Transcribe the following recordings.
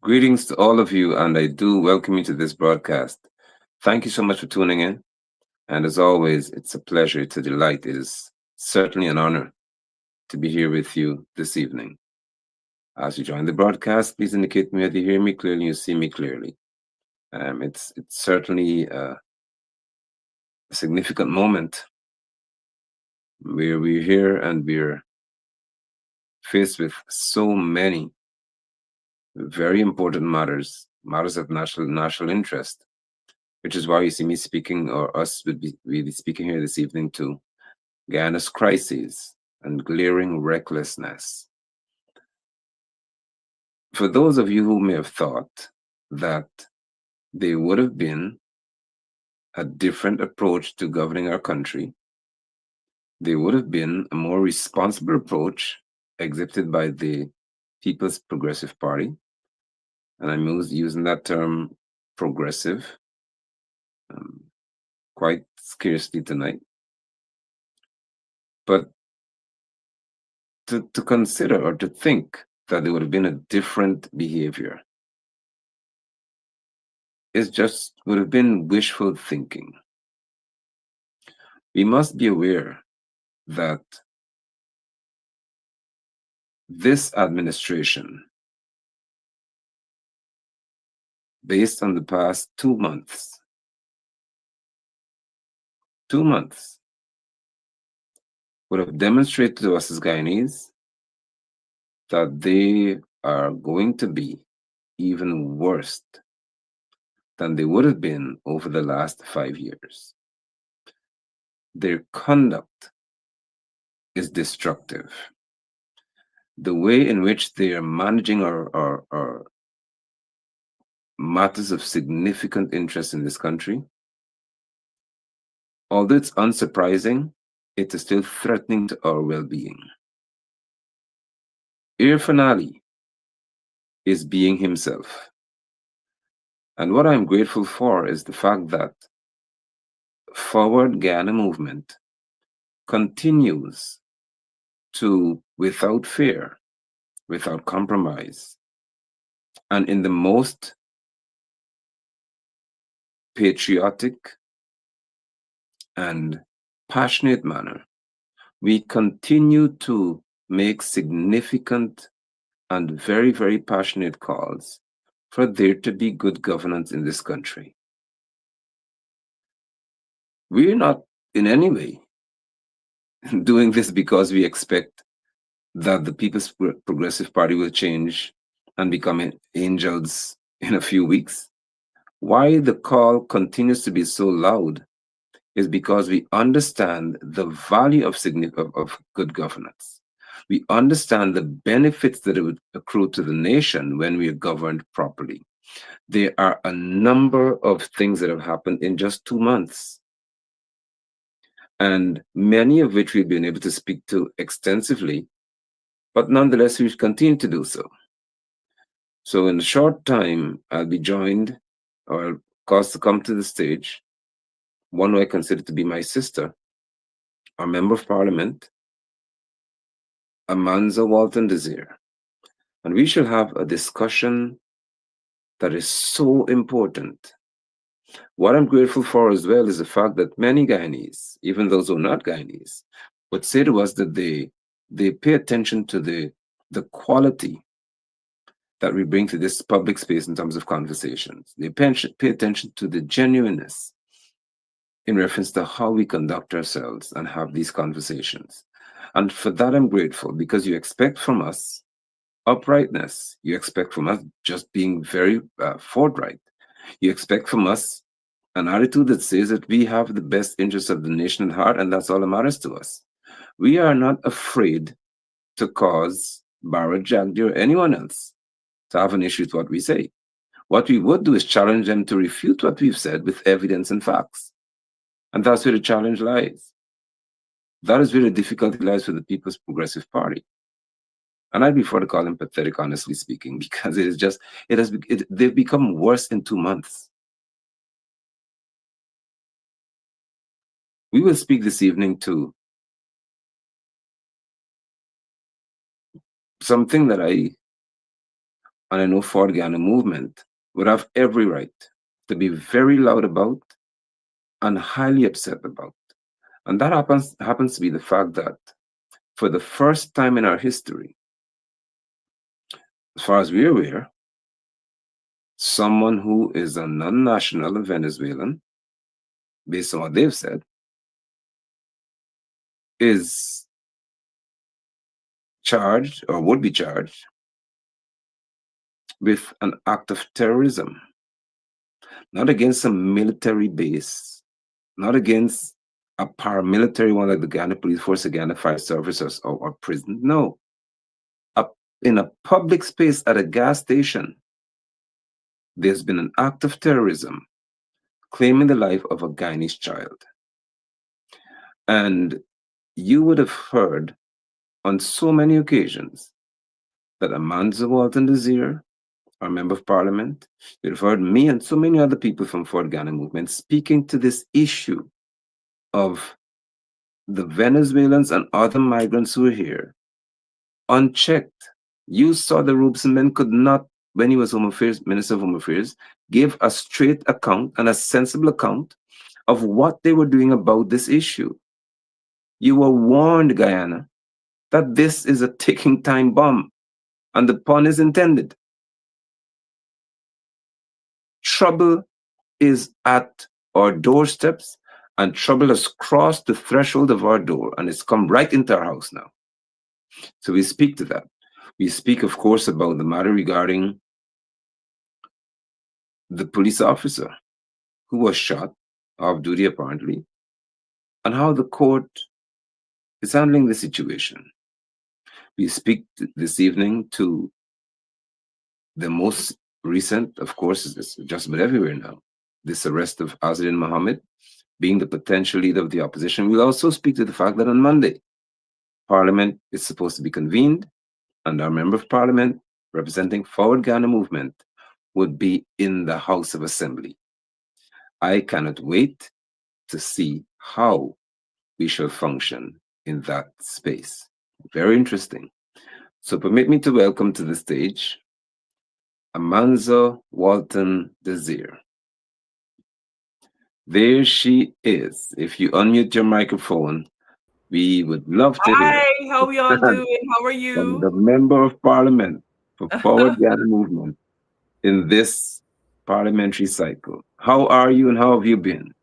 Greetings to all of you, and I do welcome you to this broadcast. Thank you so much for tuning in. And as always, it's a pleasure, it's a delight. It is certainly an honor to be here with you this evening. As you join the broadcast, please indicate to me whether you hear me clearly, you see me clearly. It's certainly a significant moment where we're here and we're faced with so many very important matters of national interest, which is why you see me speaking, or us we'll be speaking here this evening to Guyana's crises and glaring recklessness. For those of you who may have thought that there would have been a different approach to governing our country, there would have been a more responsible approach exhibited by the People's Progressive Party, and I'm using that term progressive um, quite scarcely tonight. But to consider or to think that there would have been a different behavior would have been wishful thinking. We must be aware that this administration, based on the past 2 months, would have demonstrated to us as Guyanese that they are going to be even worse than they would have been over the last 5 years. Their conduct is destructive. The way in which they are managing our matters of significant interest in this country, although it's unsurprising, it is still threatening to our well-being. Irfan Ali is being himself. And what I'm grateful for is the fact that Forward Guyana movement continues to, without fear, without compromise, and in the most patriotic and passionate manner, we continue to make significant and very, very passionate calls for there to be good governance in this country. We're not in any way doing this because we expect that the People's Progressive Party will change and become angels in a few weeks. Why the call continues to be so loud is because we understand the value of good governance. We understand the benefits that it would accrue to the nation when we are governed properly. There are a number of things that have happened in just 2 months, and many of which we've been able to speak to extensively, but nonetheless, we continue to do so. So in a short time, I'll be joined or caused to come to the stage, one who I consider to be my sister, our Member of Parliament, Amanza Walton-Desir. And we shall have a discussion that is so important. What I'm grateful for as well is the fact that many Guyanese, even those who are not Guyanese, would say to us that they pay attention to the quality that we bring to this public space in terms of conversations. They pay attention to the genuineness in reference to how we conduct ourselves and have these conversations. And for that, I'm grateful, because you expect from us uprightness. You expect from us just being very forthright. You expect from us an attitude that says that we have the best interests of the nation at heart, and that's all that matters to us. We are not afraid to cause Barrett, Jagdi, or anyone else to have an issue with what we say. What we would do is challenge them to refute what we've said with evidence and facts. And that's where the challenge lies. That is where the difficulty lies for the People's Progressive Party. And I'd be for to call them pathetic, honestly speaking, because they've become worse in 2 months. We will speak this evening to something that I And I know Ford Guyana movement would have every right to be very loud about and highly upset about. And that happens to be the fact that for the first time in our history, as far as we're aware, someone who is a non-national Venezuelan, based on what they've said, is charged or would be charged with an act of terrorism, not against a military base, not against a paramilitary one like the Ghana Police Force, the Ghana Fire Service, or prison. No, a, in a public space at a gas station, there's been an act of terrorism claiming the life of a Guyanese child. And you would have heard on so many occasions that Amanza Walton-Desir, our member of parliament, you'd have heard me and so many other people from Fort Ghana movement speaking to this issue of the Venezuelans and other migrants who are here unchecked. You saw the Robeson men could not, when he was Home Affairs, Minister of Home Affairs, give a straight account and a sensible account of what they were doing about this issue. You were warned, Guyana, that this is a ticking time bomb, and the pun is intended. Trouble is at our doorsteps, and trouble has crossed the threshold of our door, and it's come right into our house now. So we speak to that. We speak, of course, about the matter regarding the police officer who was shot off duty, apparently, and how the court is handling the situation. We speak this evening to the most recent, of course, is just about everywhere now, this arrest of Azadin Mohammed being the potential leader of the opposition. We'll also speak to the fact that on Monday, Parliament is supposed to be convened, and our member of Parliament representing Forward Ghana Movement would be in the House of Assembly. I cannot wait to see how we shall function in that space. Very interesting. So permit me to welcome to the stage Amanza Walton-Desir. There she is. If you unmute your microphone, we would love to hear Hi, how we all doing? How are from you? the Member of Parliament for Forward Ghana Movement in this parliamentary cycle. How are you and how have you been?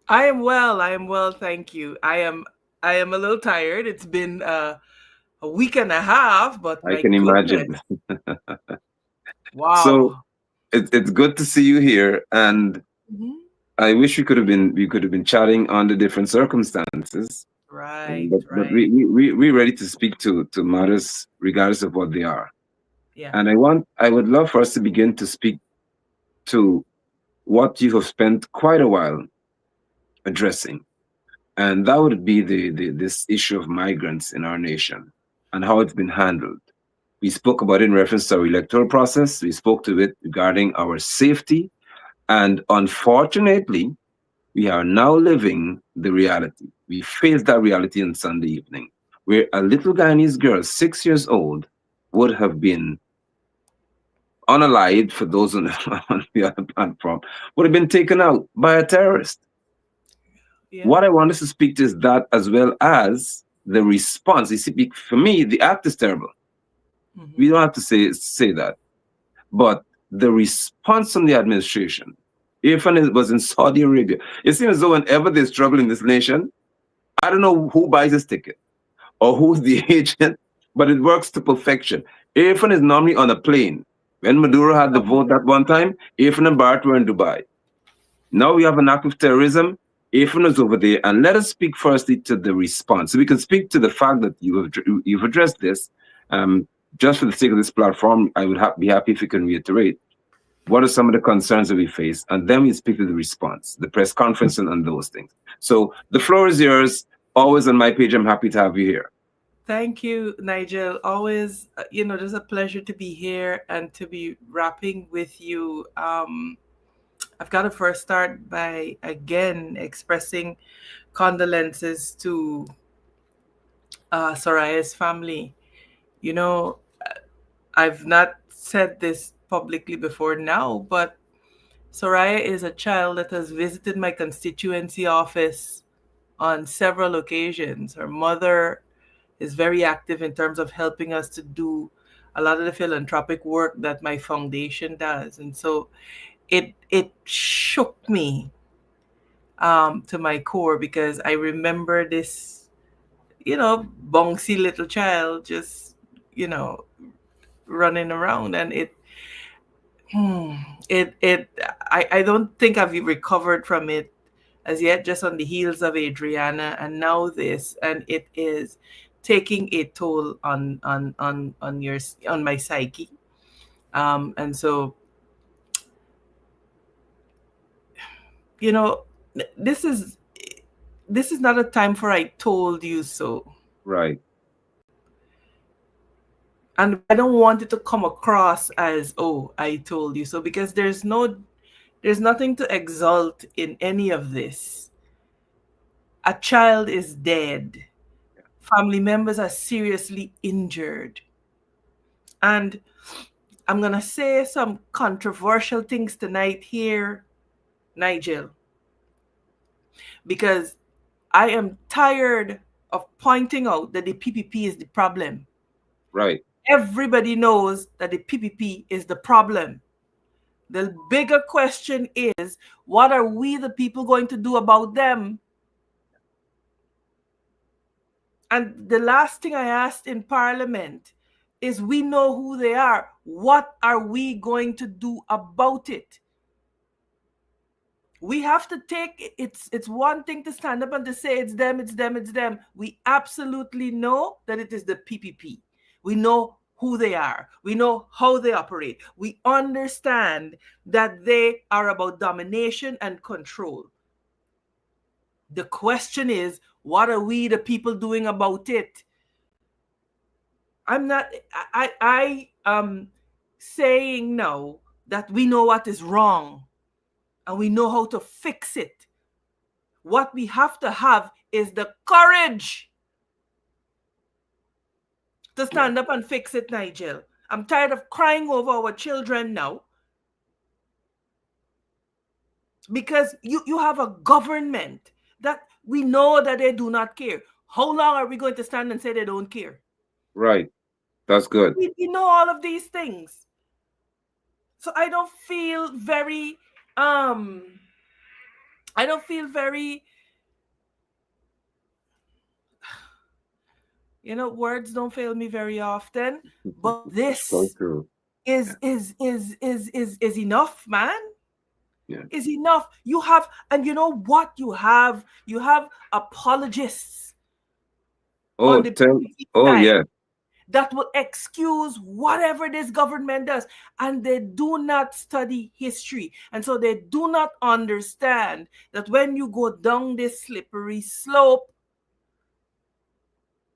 I am well. I am well, thank you. I am a little tired. It's been a week and a half, but I my can imagine. goodness. So Wow. it's good to see you here, and Mhm. I wish we could have been chatting under different circumstances. Right, But right. we're ready to speak to matters regardless of what they are. Yeah. And I would love for us to begin to speak to what you have spent quite a while addressing, and that would be this issue of migrants in our nation and how it's been handled. We spoke about it in reference to our electoral process. We spoke to it regarding our safety, and unfortunately, we are now living the reality. We faced that reality on Sunday evening, where a little Guyanese girl, 6 years old, would have been unalived for those on on the other platform, would have been taken out by a terrorist. Yeah. What I want us to speak to is that as well as the response. You see, for me, the act is terrible. We Hmm. don't have to say that. But the response from the administration, even it was in Saudi Arabia, it seems as though whenever there's trouble in this nation, I don't know who buys this ticket or who's the agent, but it works to perfection. Irfan is normally on a plane. When Maduro had the vote that one time, Irfan and Bart were in Dubai. Now we have an act of terrorism. Irfan is over there. And let us speak firstly to the response. So we can speak to the fact that you've addressed this. Um, just for the sake of this platform, I would be happy if you can reiterate what are some of the concerns that we face, and then we speak to the response, the press conference, and those things. So the floor is yours. Always on my page. I'm happy to have you here. Thank you, Nigel. Always, just a pleasure to be here and to be rapping with you. I've got to first start by again expressing condolences to Soraya's family. You know, I've not said this publicly before now, but Soraya is a child that has visited my constituency office on several occasions. Her mother is very active in terms of helping us to do a lot of the philanthropic work that my foundation does. And so it shook me to my core because I remember this, bouncy little child just, you know, running around, and hmm, it I don't think I've recovered from it as yet, just on the heels of Adriana and now this, and it is taking a toll on my psyche. And so, you know, this is this is not a time for I told you so. Right. And I don't want it to come across as, oh, I told you so, because there's nothing to exalt in any of this. A child is dead. Family members are seriously injured. And I'm going to say some controversial things tonight here, Nigel, because I am tired of pointing out that the PPP is the problem. Right. Everybody knows that the PPP is the problem. The bigger question is, what are we, the people, going to do about them? And the last thing I asked in Parliament is, we know who they are. What are we going to do about it? We have to take it's one thing to stand up and to say it's them, it's them, it's them. We absolutely know that it is the PPP. We know who they are. We know how they operate. We understand that they are about domination and control. The question is, what are we, the people, doing about it? I'm not I saying no, that we know what is wrong and we know how to fix it. What we have to have is the courage to Yeah. stand up and fix it, Nigel. I'm tired of crying over our children now, because you have a government that we know that they do not care. How long are we going to stand and say they don't care? Right. That's good. We know all of these things. So um I don't feel very, words don't fail me very often, but So this true. Yeah. is enough, man. Yeah. Is enough. You have, and you know what you have apologists on Oh, the tell. PPP Oh, side yeah. that will excuse whatever this government does, and they do not study history, and so they do not understand that when you go down this slippery slope,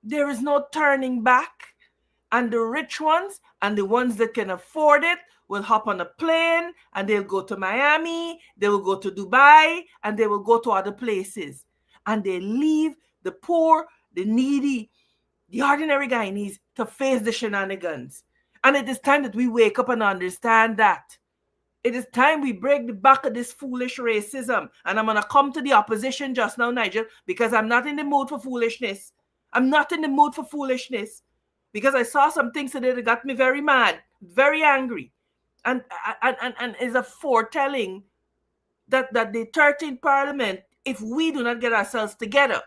there is no turning back. And the rich ones and the ones that can afford it will hop on a plane and they'll go to Miami, they will go to Dubai, and they will go to other places. And they leave the poor, the needy, the ordinary Guyanese to face the shenanigans. And it is time that we wake up and understand that. It is time we break the back of this foolish racism. And I'm going to come to the opposition just now, Nigel, because I'm not in the mood for foolishness. I'm not in the mood for foolishness, because I saw some things today that got me very mad, very angry. And is a foretelling that the 13th Parliament, if we do not get ourselves together,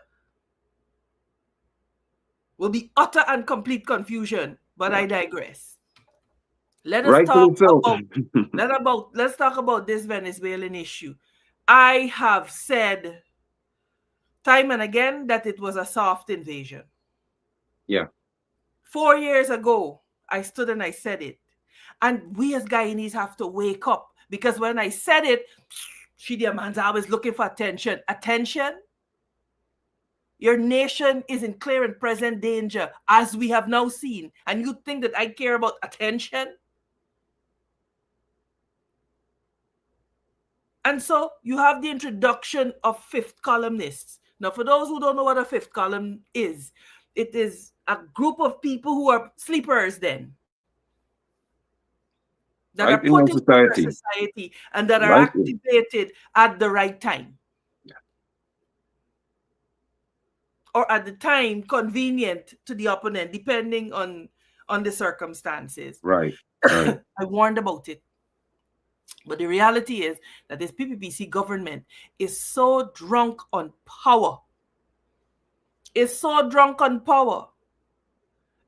will be utter and complete confusion. But Yeah. I digress. Let us talk Rightfully so. about let's talk about this Venezuelan issue. I have said time and again that it was a soft invasion. Yeah. 4 years ago, I stood and I said it. And we as Guyanese have to wake up, because when I said it, she, the Amanza, was looking for attention. Attention? Your nation is in clear and present danger, as we have now seen. And you think that I care about attention? And so you have the introduction of fifth columnists. Now, for those who don't know what a fifth column is, it is a group of people who are sleepers then. that Right are in our put into our society. society and that are Right in. activated at the right time, or at the time convenient to the opponent, depending on the circumstances. Right. Right. I warned about it. But the reality is that this PPPC government is so drunk on power, is so drunk on power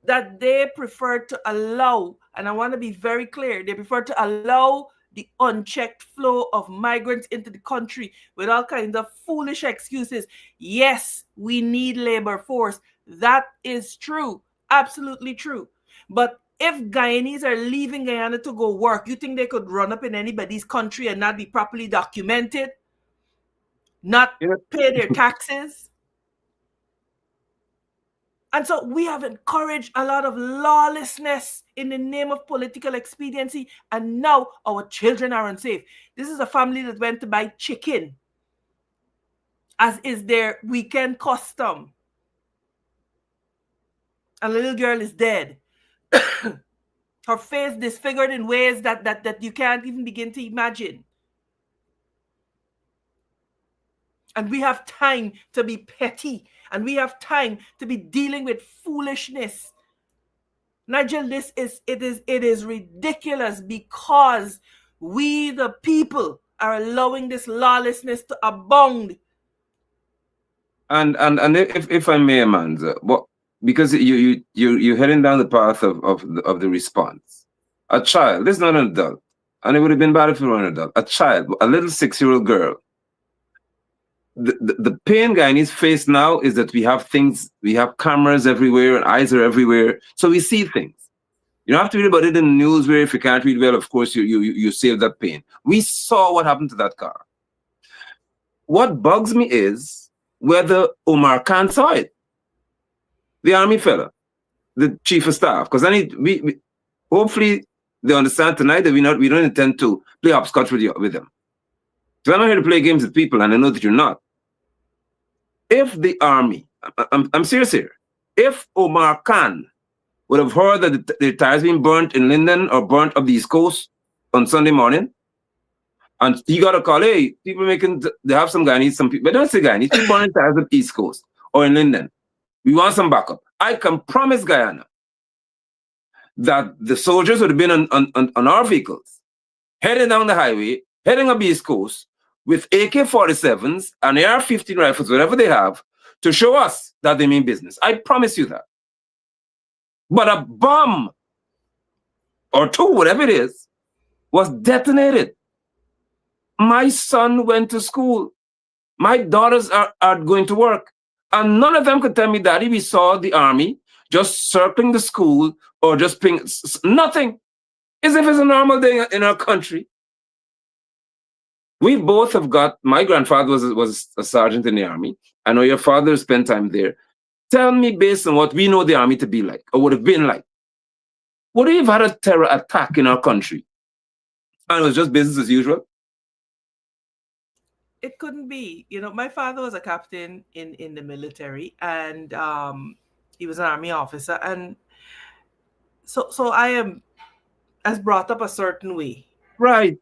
that they prefer to allow, and I want to be very clear, they prefer to allow the unchecked flow of migrants into the country with all kinds of foolish excuses. Yes, we need labor force. That is true. Absolutely true. But if Guyanese are leaving Guyana to go work, you think they could run up in anybody's country and not be properly documented, not Yeah. pay their taxes? And so we have encouraged a lot of lawlessness in the name of political expediency, and now our children are unsafe. This is a family that went to buy chicken, as is their weekend custom. And the little girl is dead. Her face disfigured in ways that you can't even begin to imagine. And we have time to be petty, and we have time to be dealing with foolishness. Nigel, it is ridiculous, because we the people are allowing this lawlessness to abound. And if I may, Amanza, what, because you're heading down the path of the response. A child, this is not an adult, and it would have been bad if it were an adult. A child, a little 6-year-old girl. The pain Guyanese face now is that we have things, we have cameras everywhere and eyes are everywhere, so we see things. You don't have to read about it in the news, where if you can't read well, of course, you save that pain. We saw what happened to that car. What bugs me is whether Omar Khan saw it, the army fella, the chief of staff, because we hopefully they understand tonight that we don't intend to play hopscotch with them. So I'm not here to play games with people, and I know that you're not. If the army, I'm serious here, if Omar Khan would have heard that the tires being burnt in Linden or burnt up the East Coast on Sunday morning, and he got a call, hey, people they have some Guyanese, some people, but don't say Guyanese, people burning tires up the East Coast or in Linden. We want some backup. I can promise Guyana that the soldiers would have been on our vehicles, heading down the highway, heading up the East Coast with AK-47s and AR-15 rifles, whatever they have, to show us that they mean business. I promise you that. But a bomb or two, whatever it is, was detonated. My son went to school. My daughters are going to work. And none of them could tell me, Daddy, we saw the army just circling the school or just ping. Nothing. As if it's a normal day in our country. We both have got, my grandfather was a sergeant in the army. I know your father spent time there. Tell me, based on what we know the army to be like, or would have been like, would we have had a terror attack in our country? And it was just business as usual? It couldn't be. My father was a captain in the military, and he was an army officer, and so I am as brought up a certain way. Right.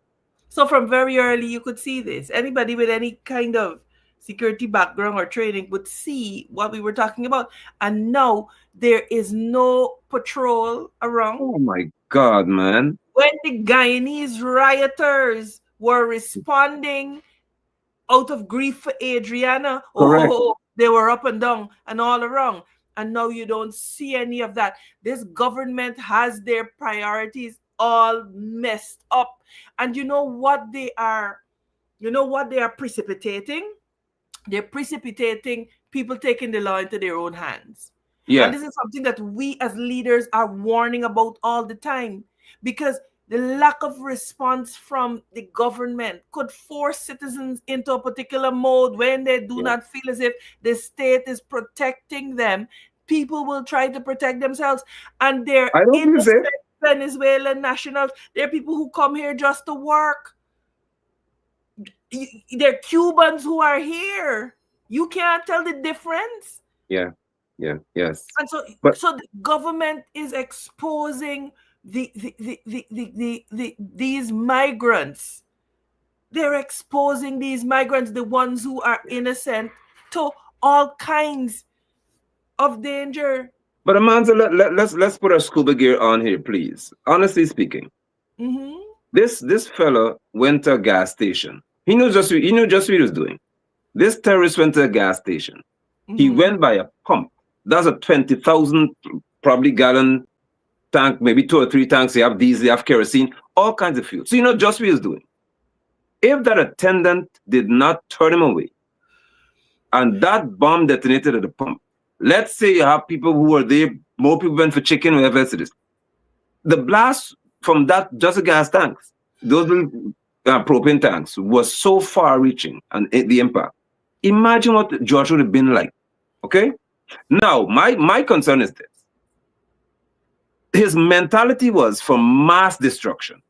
So from very early, you could see this. Anybody with any kind of security background or training would see what we were talking about. And now there is no patrol around. Oh my God, man. When the Guyanese rioters were responding out of grief for Adriana, they were up and down and all around. And now you don't see any of that. This government has their priorities all messed up. And you know what they are precipitating? They're precipitating people taking the law into their own hands. Yeah. And this is something that we as leaders are warning about all the time, because the lack of response from the government could force citizens into a particular mode when they do not feel as if the state is protecting them. People will try to protect themselves, and they're innocent Venezuelan nationals. They're people who come here just to work. They're Cubans who are here. You can't tell the difference. Yeah. Yes. And so the government is exposing these migrants, they're exposing these migrants, the ones who are innocent, to all kinds of danger. But Amanza, let's put our scuba gear on here, please. Honestly speaking, Mm-hmm. this fella went to a gas station. He knew just what he was doing. This terrorist went to a gas station. He Mm-hmm. went by a pump. That's a 20,000 probably gallon tank, maybe two or three tanks. They have diesel, they have kerosene, all kinds of fuel. So you know just what he was doing. If that attendant did not turn him away and that bomb detonated at the pump, let's say you have people who were there, more people went for chicken, whatever else it is. The blast from that, just the gas tanks, those little propane tanks, was so far reaching and the impact. Imagine what George would have been like. Okay? Now, my concern is this. His mentality was for mass destruction.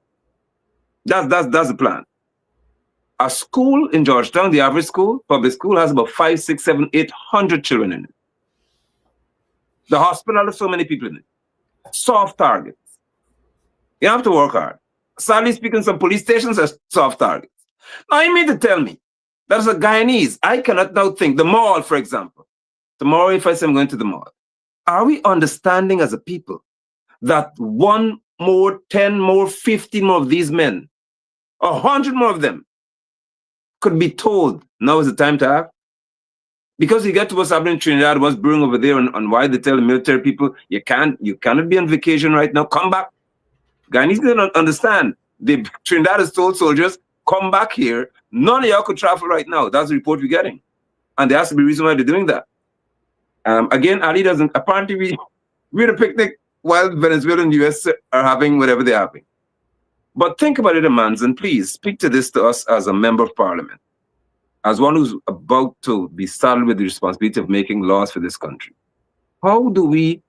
That's the plan. A school in Georgetown, the average school, public school, has about 5, 6, 7, 800 children in it. The hospital has so many people in it. Soft targets. You have to work hard. Sadly speaking, some police stations are soft targets. Now, you mean to tell me that as a Guyanese, I cannot now think, the mall, for example. Tomorrow, if I say I'm going to the mall, are we understanding as a people that one more, 10 more, 15 more of these men, 100 more of them, could be told now is the time to act? Because you get to what's happening in Trinidad, what's brewing over there, and why they tell the military people, you cannot be on vacation right now, come back. Guyanese don't understand. Trinidad has told soldiers, come back here. None of y'all could travel right now. That's the report we're getting. And there has to be a reason why they're doing that. Again, Ali doesn't, apparently we're at a picnic while Venezuela and the US are having whatever they're having. But think about it, Amanza, and please speak to this to us as a member of parliament, as one who's about to be saddled with the responsibility of making laws for this country. How do we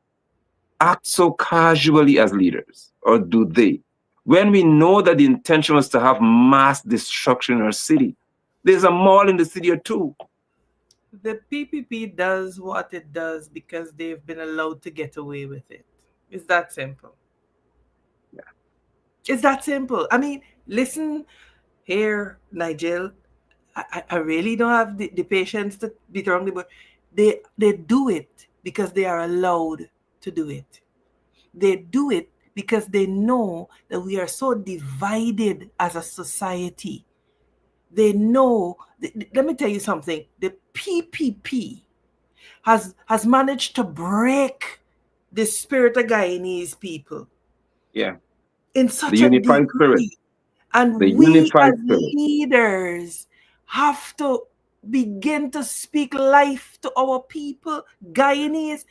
act so casually as leaders, or do they? When we know that the intention was to have mass destruction in our city, there's a mall in the city or two. The PPP does what it does because they've been allowed to get away with it. It's that simple. Yeah. It's that simple. I mean, listen here, Nigel. I really don't have the patience to be wrong, but they do it because they are allowed to do it. They do it because they know that we are so divided as a society. They know, let me tell you something, the PPP has managed to break the spirit of Guyanese people. Yeah. In The such a unified spirit. degree. And The we unified as spirit. leaders have to begin to speak life to our people, Guyanese.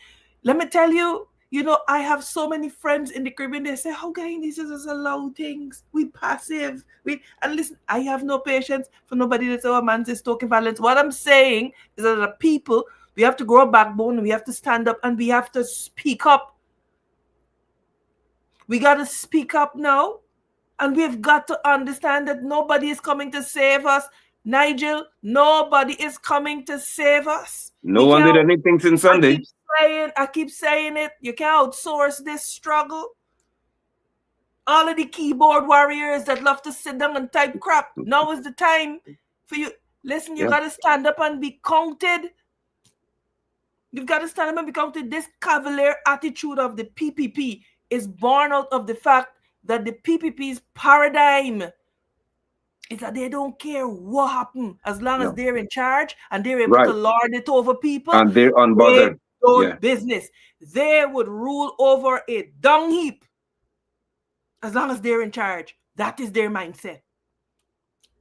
Let me tell you, I have so many friends in the Caribbean. They say, "How Guyanese is allow things? We passive. And listen, I have no patience for nobody that's our man's is talking violence. What I'm saying is that the people, we have to grow a backbone, we have to stand up, and we have to speak up. We got to speak up now. And we've got to understand that nobody is coming to save us. Nigel, nobody is coming to save us. No one did anything since Sunday. I keep saying it. You can't outsource this struggle. All of the keyboard warriors that love to sit down and type crap. Now is the time for you. Listen, you got to stand up and be counted. You've got to stand up and be counted. This cavalier attitude of the PPP is born out of the fact that the PPP's paradigm is that they don't care what happened as long as they're in charge and they're able to lord it over people. And they're unbothered. Business. They would rule over a dung heap as long as they're in charge. That is their mindset.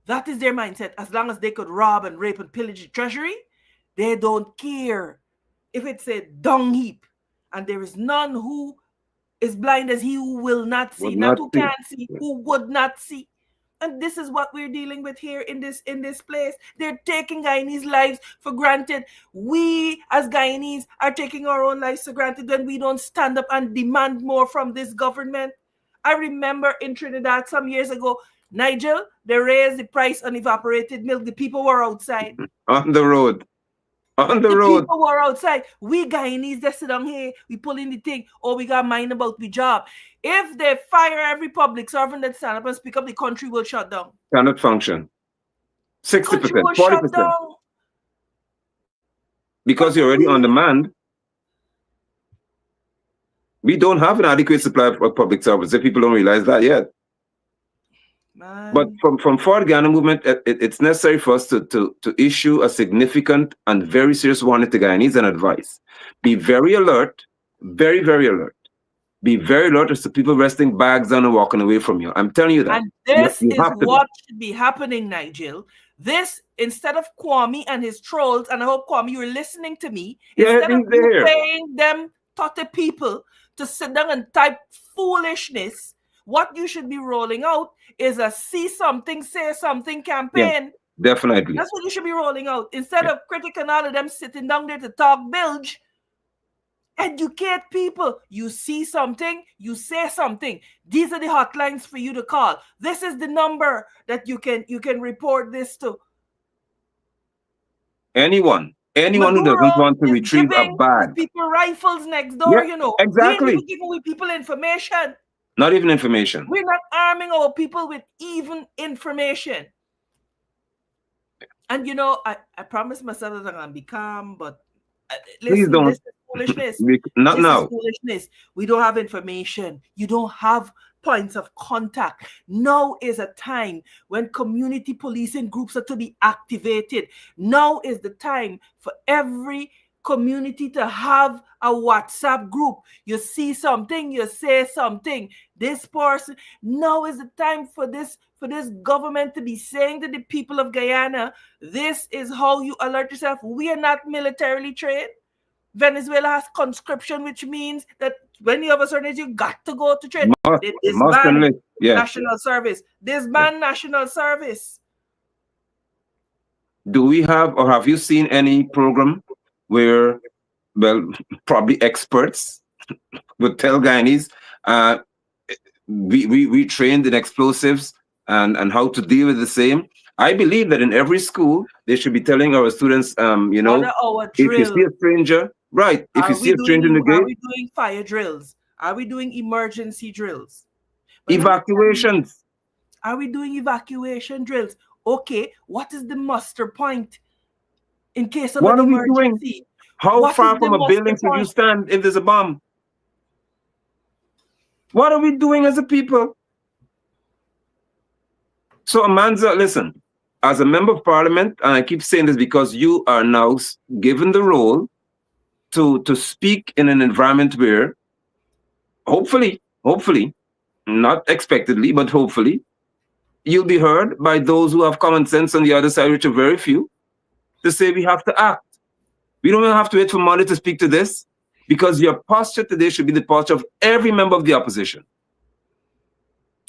That is their mindset. As long as they could rob and rape and pillage the treasury, they don't care if it's a dung heap. And there is none who is blind as he who will not see, not who can't see, who would not see. And this is what we're dealing with here in this place. They're taking Guyanese lives for granted. We as Guyanese are taking our own lives for granted when we don't stand up and demand more from this government. I remember in Trinidad some years ago, Nigel, they raised the price on evaporated milk. The people were outside. On the road. On the The road. people who are outside, we Guyanese that sit down here, we pull in the thing, or we got mind about the job. If they fire every public servant that stand up and speak up, the country will shut down. Cannot function. Country 60%, will shut 40%. down. Because But you're already on we, demand. We don't have an adequate supply of public service. If people don't realize that yet. But man, from for the Guyana movement, it's necessary for us to issue a significant and very serious warning to Guyanese and advice. Be very alert, very, very alert. Be very alert as to people resting bags down and walking away from you. I'm telling you that. and this You is have to be. what should be happening, Nigel. This, instead of Kwame and his trolls, and I hope, Kwame, you're listening to me, Yeah, instead of you there. paying them 30 people to sit down and type foolishness, what you should be rolling out is a see something, say something Yeah, campaign. definitely. That's what you should be rolling out. Instead Yeah. of critical all of them sitting down there to talk bilge, educate people. You see something, you say something. These are the hotlines for you to call. This is the number that you can report this to. Anyone who doesn't Maduro want to is retrieve a giving his bag. people rifles next door, Yeah, you know. We ain't exactly. even giving we people information. Not even information. We're not arming our people with even information. And you know, I promised myself that I'm gonna be calm, but Please listen, don't. this is foolishness. Not This is now. foolishness. We don't have information. You don't have points of contact. Now is a time when community policing groups are to be activated. Now is the time for every community to have a WhatsApp group. You see something, you say something. This person, now is the time for this government to be saying to the people of Guyana, this is how you alert yourself. We are not militarily trained. Venezuela has conscription, which means that when you have a certain age, you got to go to train. They Must disband enlist. Yeah. national service. Disband national service. Do we have or have you seen any program where, well, probably experts would tell Guyanese, we trained in explosives and how to deal with the same? I believe that in every school they should be telling our students, What are our if you drills? see a stranger, right? If you see a stranger in the Are gate, we doing fire drills? Are we doing emergency drills? But let me tell you, evacuations. are we doing evacuation drills? Okay, what is the muster point in case of What an are we doing? emergency? How What far is the from a muster building should you point? stand if there's a bomb? What are we doing as a people? So, Amanza, listen, as a member of parliament, and I keep saying this because you are now given the role to speak in an environment where hopefully, not expectedly, but hopefully, you'll be heard by those who have common sense on the other side, which are very few, to say we have to act. We don't even have to wait for money to speak to this, because your posture today should be the posture of every member of the opposition.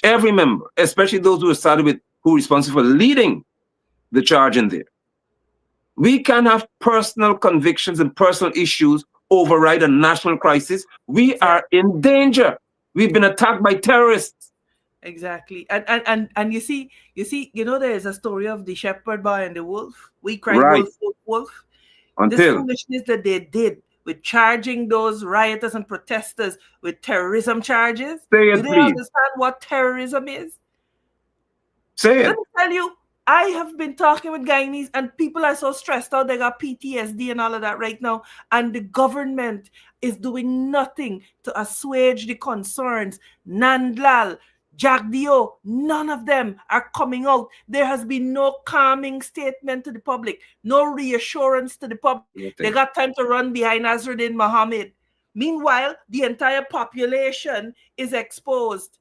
Every member, especially those who are started with, who are responsible for leading the charge in there. We can have personal convictions and personal issues override a national crisis. We are in danger. We've been attacked by terrorists. Exactly. And you see, there is a story of the shepherd boy and the wolf. We cry Right. wolf, wolf, wolf. This Until foolishness that they did with charging those rioters and protesters with terrorism charges. say Do it, they please. understand what terrorism is? Say Let it. me tell you, I have been talking with Guyanese and people are so stressed out. They got PTSD and all of that right now. And the government is doing nothing to assuage the concerns. Nandlal, Jagdio, none of them are coming out. There has been no calming statement to the public, no reassurance to the public. They got time to run behind Azruddin Mohammed. Meanwhile, the entire population is exposed.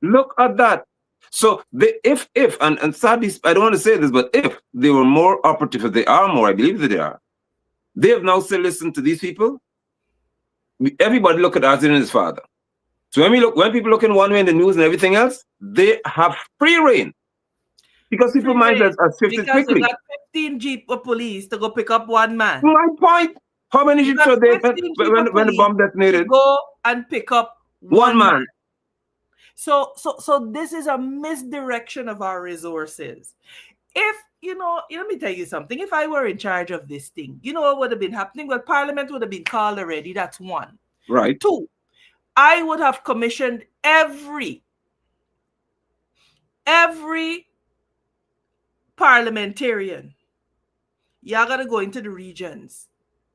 Look at that. So if and sadly, I don't want to say this, but if they were more operative, if they are more, I believe that they are. They have now said, listen to these people. Everybody look at Azir and his father. So when people look in one way in the news and everything else, they have free reign. Because people might have shifted because quickly. you got 15 jeep of police to go pick up one man. My point. How many You jeeps got were there 15 jeep when of the bomb police detonated? to go and pick up One man. So this is a misdirection of our resources. If let me tell you something. If I were in charge of this thing, you know what would have been happening? Well, Parliament would have been called already. That's one. Right. Two, I would have commissioned every parliamentarian. Y'all gotta go into the regions.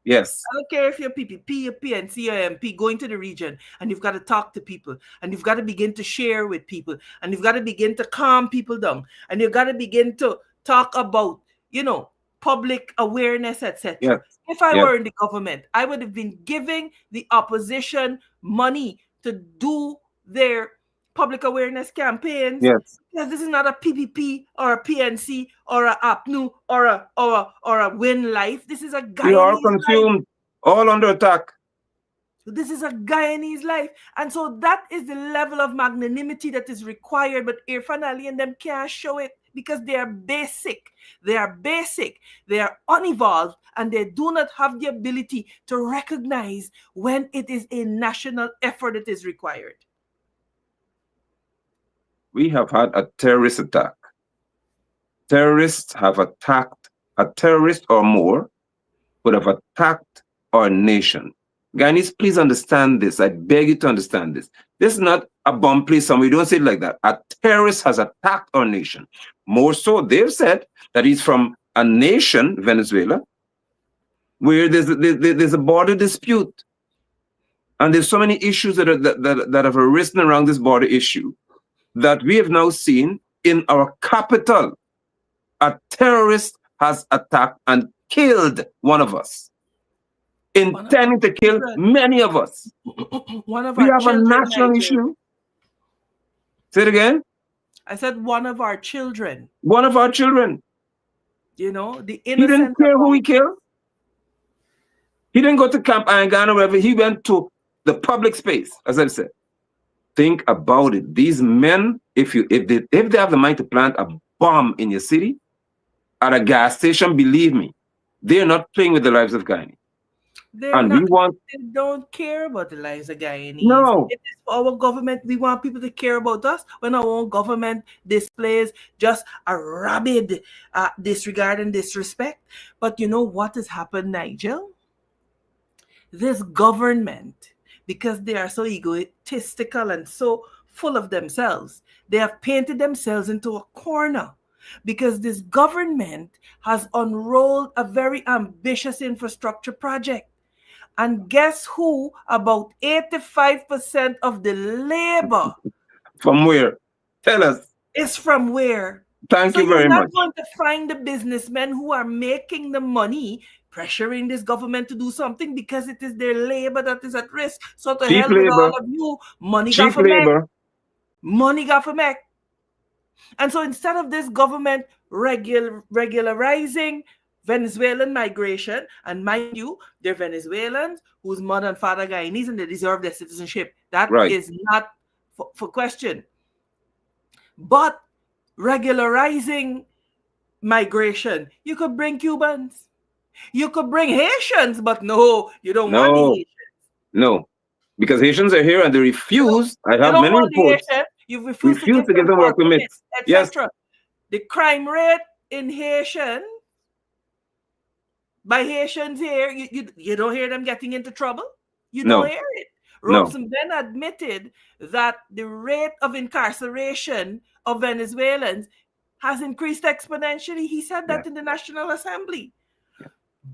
Yes. I don't care if you're PPP, your PNC, or MP, going to the region and you've got to talk to people and you've got to begin to share with people and you've got to begin to calm people down and you've got to begin to talk about, public awareness, etc. Yes. If I Yes. were in the government, I would have been giving the opposition money to do their public awareness campaigns, Yes. because this is not a PPP or a PNC or a APNU or a Win Life. This is a We are Guyanese life. consumed, all under attack. This is a Guyanese life. And so that is the level of magnanimity that is required. But Irfan Ali and them can't show it because they are basic. They are basic. They are unevolved. And they do not have the ability to recognize when it is a national effort that is required. We have had a terrorist attack. Terrorists have attacked, a terrorist or more would have attacked our nation. Guyanese, please understand this. I beg you to understand this. This is not a bomb place somewhere. We don't say it like that. A terrorist has attacked our nation. More so, they've said that he's from a nation, Venezuela, where there's a border dispute. And there's so many issues that have arisen around this border issue that we have now seen in our capital. A terrorist has attacked and killed one of us, intending to kill many of us. One of We our have a children, national Nigel. issue. Say it again. I said one of our children. One of our children. The He didn't innocent care of who our he killed. He didn't go to Camp Guyana, wherever. He went to the public space, as I said. Think about it. These men, if they have the mind to plant a bomb in your city, at a gas station, believe me, they're not playing with the lives of Guyanese. And we want. They don't care about the lives of Guyanese. No. It is for our government. We want people to care about us when our own government displays just a rabid disregard and disrespect. But you know what has happened, Nigel? This government, because they are so egotistical and so full of themselves, they have painted themselves into a corner. Because this government has unrolled a very ambitious infrastructure project. And guess who? About 85% of the labor. From where? Tell us. Is from where? Thank so you very you're not much. going to find the businessmen who are making the money pressuring this government to do something because it is their labor that is at risk. So to Cheap hell with labor. all of you, money got Cheap for make. labor. Money got for make. And so instead of this government regularizing Venezuelan migration, and mind you, they're Venezuelans whose mother and father Guyanese and they deserve their citizenship. That Right. is not for question. But regularizing migration, you could bring Cubans, you could bring Haitians, but no, you don't want the Haitians. No, because Haitians are here and they refuse. I have don't many want the reports. Haitian. You refuse to give them work permits, yes. etc. The crime rate in Haitian by Haitians here, you don't hear them getting into trouble. You don't hear it. Robson Ben admitted that the rate of incarceration of Venezuelans has increased exponentially. He said that in the National Assembly.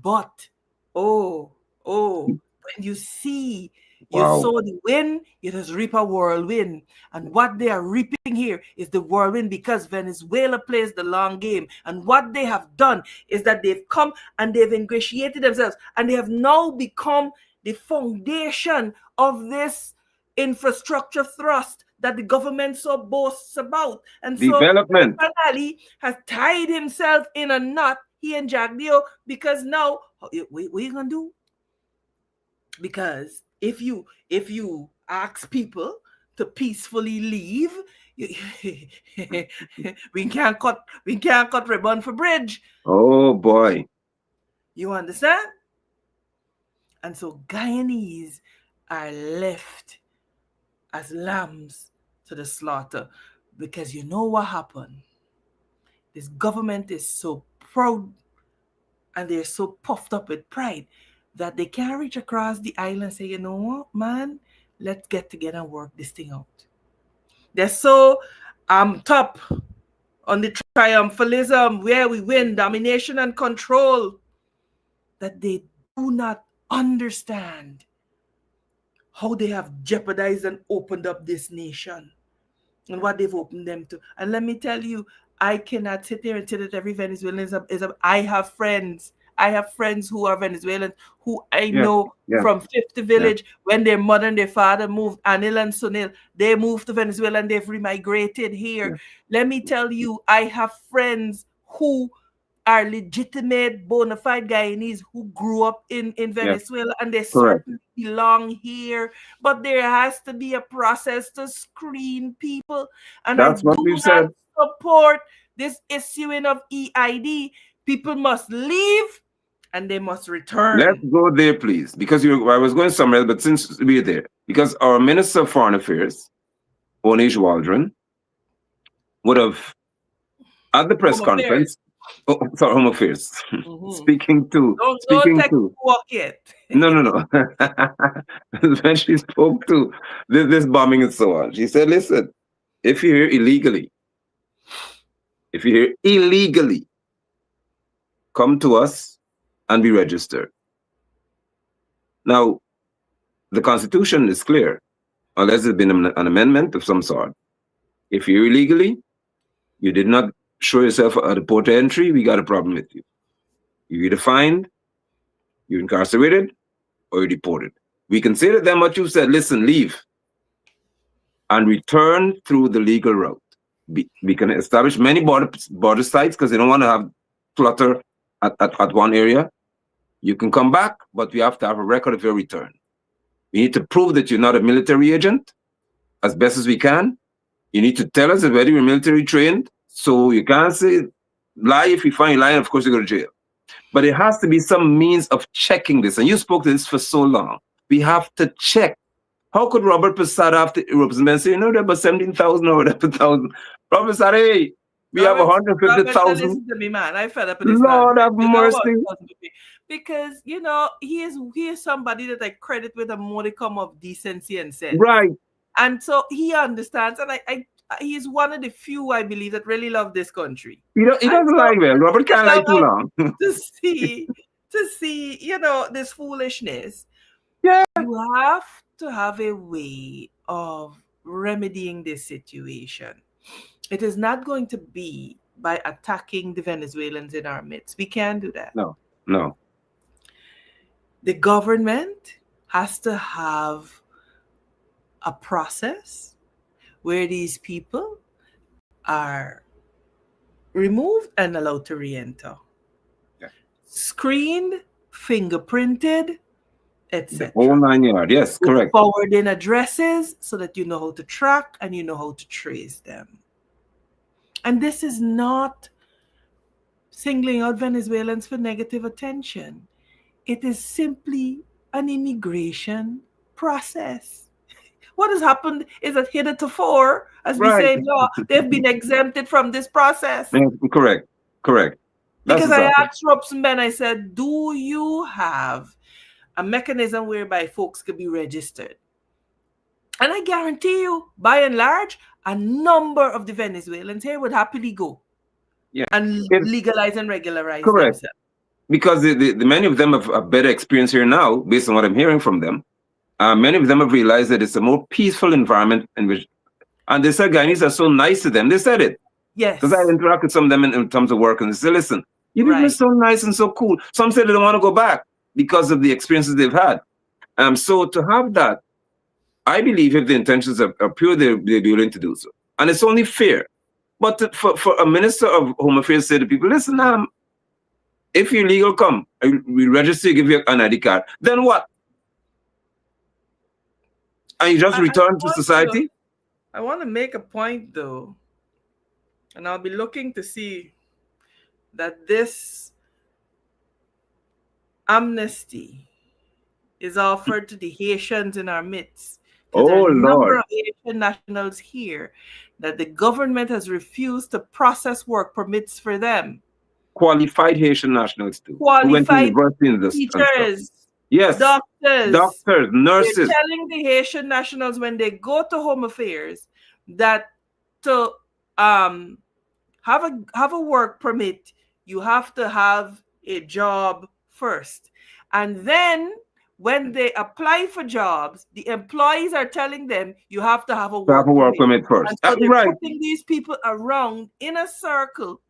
But, when you see, you saw the wind, it has reaped a whirlwind. And what they are reaping here is the whirlwind because Venezuela plays the long game. And what they have done is that they've come and they've ingratiated themselves and they have now become the foundation of this infrastructure thrust that the government so boasts about. And development. So Ali has tied himself in a knot, he and Jagdio, because now, what are you going to do? Because if you ask people to peacefully leave, we can't cut ribbon for bridge. Oh boy. You understand? And so Guyanese are left as lambs to the slaughter. Because you know what happened? This government is so proud and they're so puffed up with pride that they can't reach across the island and say, you know what, man, let's get together and work this thing out. They're so top on the triumphalism where we win domination and control that they do not understand how they have jeopardized and opened up this nation and what they've opened them to. And let me tell you, I cannot sit there and say that every Venezuelan I have friends. I have friends who are Venezuelans who I Yeah, know yeah, from Fifth yeah, Village when their mother and their father moved, Anil and Sunil, they moved to Venezuela and they've remigrated here. yeah, Let me tell you, I have friends who are legitimate bona fide Guyanese who grew up in yeah. Venezuela and they Correct. certainly belong here. But there has to be a process to screen people. And I That's what do we've not said. support this issuing of EID. People must leave and they must Let's return. go there, please, because I was going somewhere, but since we're there, because our Minister of Foreign Affairs, Nigel Waldron, would have at the press Home affairs. conference, oh, sorry, Home Affairs, Mm-hmm. speaking to, Don't speaking take to, walk it. no, no, no. When she spoke to this bombing and so on, she said, listen, if you're here illegally, if you're here illegally, come to us and be registered. Now, the Constitution is clear, unless there's been an amendment of some sort. If you're illegally, you did not show yourself at the port of entry, we got a problem with you. You're either fined, you're incarcerated, or you're deported. We can say to them what you said, listen, leave, and return through the legal route. We can establish many border sites because they don't want to have clutter at one area. You can come back, but we have to have a record of your return. We need to prove that you're not a military agent as best as we can. You need to tell us whether you're military trained. So you can't say lie. If you find you lying, of course you go to jail. But there has to be some means of checking this. And you spoke to this for so long. We have to check. How could Robert Passad after represent say, no, there were 17,000 or whatever thousand? Robert said, hey, we have Robert, so 150,000. listen to me, man. I fed up with this Lord nonsense. have You know what? mercy. Because he is somebody that I credit with a modicum of decency and sense, Right. and so he understands. And I he's one of the few I believe that really love this country. He And doesn't so lie well. Robert can't lie too long. to see this foolishness, Yeah. you have to have a way of remedying this situation. It is not going to be by attacking the Venezuelans in our midst. We can't do that. No, no. The government has to have a process where these people are removed and allowed to re-enter. Yeah. Screened, fingerprinted, The etc. whole 9 yards. Yes, With correct. forwarding addresses so that you know how to track and you know how to trace them. And this is not singling out Venezuelans for negative attention. It is simply an immigration process. What has happened is that heretofore, as we Right. say in law, they've been exempted from this process. Yeah, correct. Correct. That's Because I exactly. asked Robson, I said, do you have a mechanism whereby folks could be registered? And I guarantee you, by and large, a number of the Venezuelans here would happily go and legalize and regularize Correct. themselves. Because the many of them have a better experience here now, based on what I'm hearing from them. Many of them have realized that it's a more peaceful environment in which, and they said Guyanese are so nice to them. They said it. Yes. Because I interact with some of them in terms of work, and they say, listen, you people are so nice and so cool. Some say they don't want to go back because of the experiences they've had. So to have that, I believe if the intentions are pure, they'll be willing to do so. And it's only fair. But for a minister of Home Affairs say to people, listen, if you're legal, come. We register, give you an ID card. Then what? And you just return to society? I want to make a point, though. And I'll be looking to see that this amnesty is offered to the Haitians in our midst. Oh, there are a number Lord. of Haitian nationals here that the government has refused to process work permits for them. Qualified Haitian nationals too, who went to Qualified university and stuff. teachers, Yes, doctors. doctors, They're nurses. telling the Haitian nationals when they go to Home Affairs that to um, have a work permit, you have to have a job first. And then when they apply for jobs, the employees are telling them you have to have a To have a work work permit. permit And first. so they're Right. putting these people around in a circle.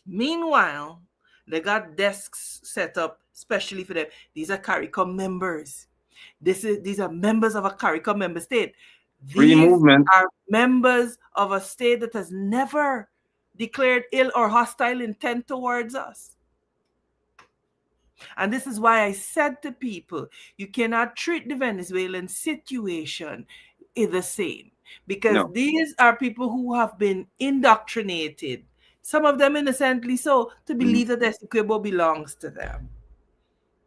Meanwhile, they got desks set up specially for them. These are CARICOM members. These are members of a CARICOM member state. Free These movement. are members of a state that has never declared ill or hostile intent towards us. And this is why I said to people, you cannot treat the Venezuelan situation the same, because No. these are people who have been indoctrinated, some of them innocently so, to Mhm. believe that Essequibo belongs to them.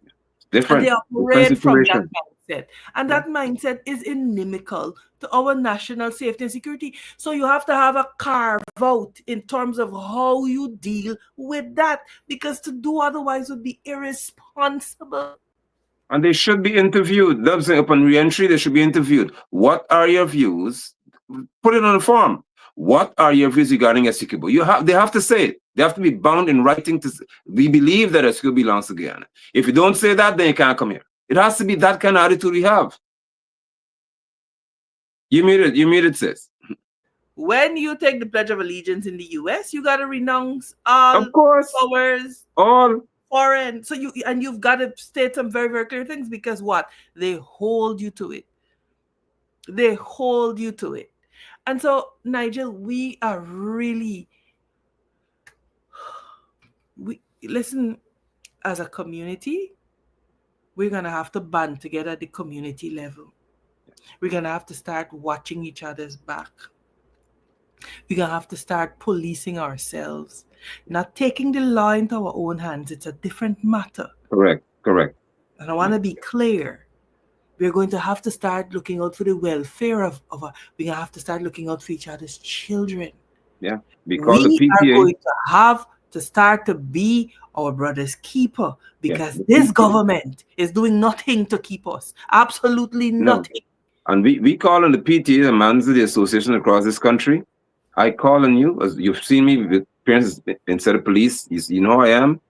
And they Different. Different operate from that situation. mindset. And Yeah. that mindset is inimical to our national safety and security. So you have to have a carve out in terms of how you deal with that, because to do otherwise would be irresponsible. And they should be interviewed. That's upon re-entry, they should be interviewed. What are your views? Put it on the form. What are your views regarding Essequibo? They have to say it. They have to be bound in writing to we believe that Essequibo belongs to Guyana. If you don't say that, then you can't come here. It has to be that kind of attitude we have. You muted, sis. When you take the Pledge of Allegiance in the US, you gotta renounce all Of course. powers, All foreign. So you've got to state some very, very clear things, because what? They hold you to it. They hold you to it. And so, Nigel, we are really, listen, as a community, we're going to have to band together at the community level. We're going to have to start watching each other's back. We're going to have to start policing ourselves, not taking the law into our own hands. It's a different matter. correct. And I want to be clear. We're going to have to start looking out for the welfare of we're going to have to start looking out for each other's children. Yeah. We the PTA. are going to have to start to be our brother's keeper, because Yes, this government is doing nothing to keep us. Absolutely nothing. No. And we call on the PTA, the Amanza, the association across this country. I call on you, as you've seen me with parents instead of police. You know I am.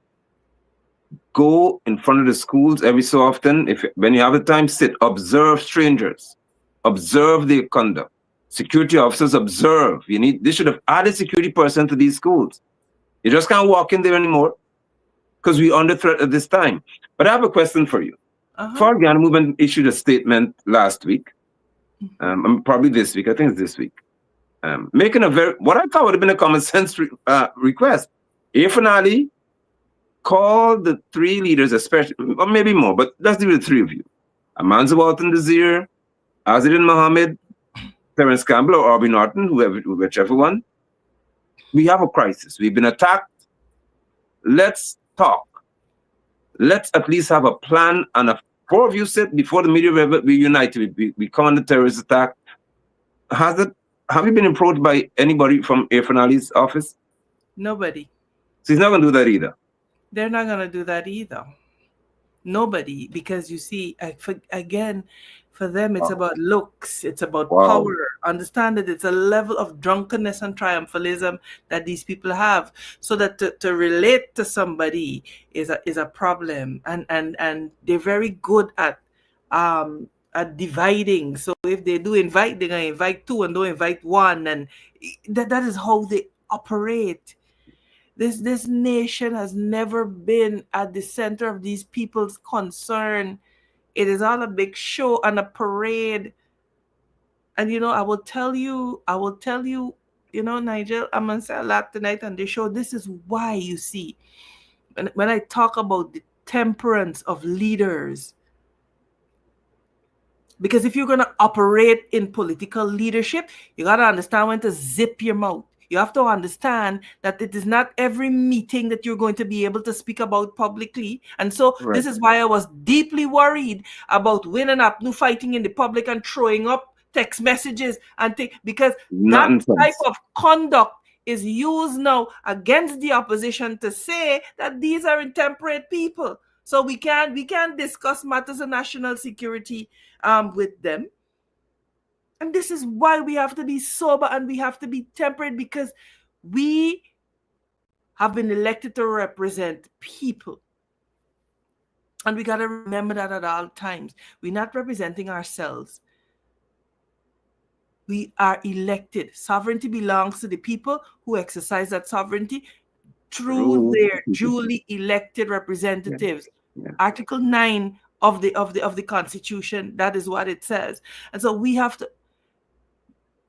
Go in front of the schools every so often. When you have the time, sit, observe strangers, observe their conduct. Security officers observe. They should have added security person to these schools. You just can't walk in there anymore because we're under threat at this time. But I have a question for you. For Guyana Movement issued a statement last week, probably this week. I think it's this week. Making what I thought would have been a common sense request. Ifan call the three leaders, especially, or maybe more, but let's do the three of you. Amanza Walton-Desir, Azadin Mohammed, Terence Campbell, or Aubrey Norton, whichever one. We have a crisis. We've been attacked. Let's talk. Let's at least have a plan, and four of you sit before the media, we unite. We come on the terrorist attack. Have you been approached by anybody from Irfan Ali's office? Nobody. So he's not going to do that either. They're not going to do that either. Nobody, because you see, again, for them, it's about looks, it's about power. Understand that it's a level of drunkenness and triumphalism that these people have. So that to relate to somebody is a problem, and they're very good at dividing. So if they do invite, they're gonna invite two and don't invite one, and that is how they operate. This nation has never been at the center of these people's concern. It is all a big show and a parade. And I will tell you, Nigel, I'm gonna say a lot tonight on this show. This is why, you see, when I talk about the temperance of leaders, because if you're gonna operate in political leadership, you gotta understand when to zip your mouth. You have to understand that it is not every meeting that you're going to be able to speak about publicly. And so This is why I was deeply worried about winning up, new fighting in the public and throwing up text messages and things, because that type Nonsense. of conduct is used now against the opposition to say that these are intemperate people. So we can't discuss matters of national security with them. And this is why we have to be sober and we have to be temperate, because we have been elected to represent people. And we got to remember that at all times. We're not representing ourselves. We are elected. Sovereignty belongs to the people who exercise that sovereignty through True. their duly elected Yeah. representatives. Yeah. Article 9 of the Constitution, that is what it says. And so we have to,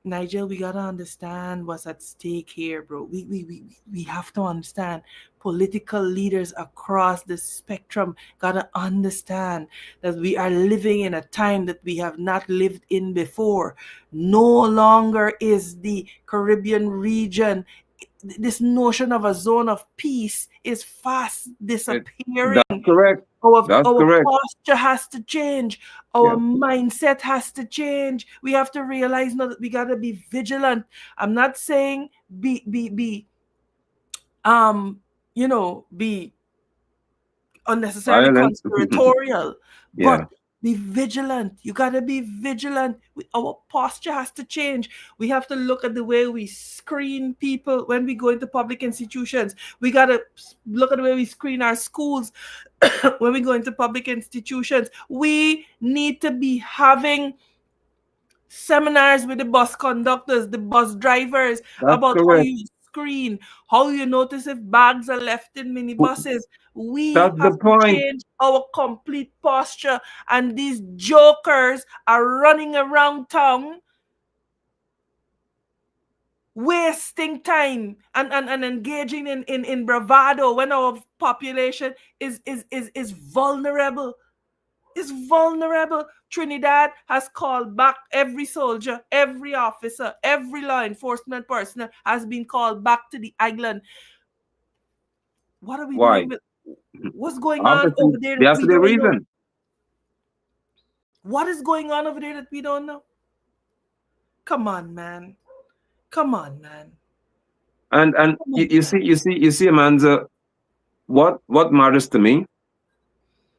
Nigel, we gotta understand what's at stake here, bro. We have to understand. Political leaders across the spectrum gotta understand that we are living in a time that we have not lived in before. No longer is the Caribbean region, this notion of a zone of peace is fast disappearing. That's correct. That's Our correct. posture has to change. Our Yeah. mindset has to change. We have to realize now that we gotta be vigilant. I'm not saying be be unnecessarily Violent. conspiratorial, Yeah. but be vigilant. You got to be vigilant. Our posture has to change. We have to look at the way we screen people when we go into public institutions. We got to look at the way we screen our schools when we go into public institutions. We need to be having seminars with the bus conductors, the bus drivers, That's about how correct. you screen, how you notice if bags are left in minibuses. We That's the have to point. change our complete posture, and these jokers are running around town wasting time and engaging in bravado when our population is vulnerable. Is vulnerable. Trinidad has called back every soldier, every officer, every law enforcement personnel has been called back to the island. What are we doing Why? with what's going on Obviously, over there there that has to we be a don't know? reason. What is going on over there that we don't know? Come on, man. Come on, man. And Come on, you see, Amanza, what matters to me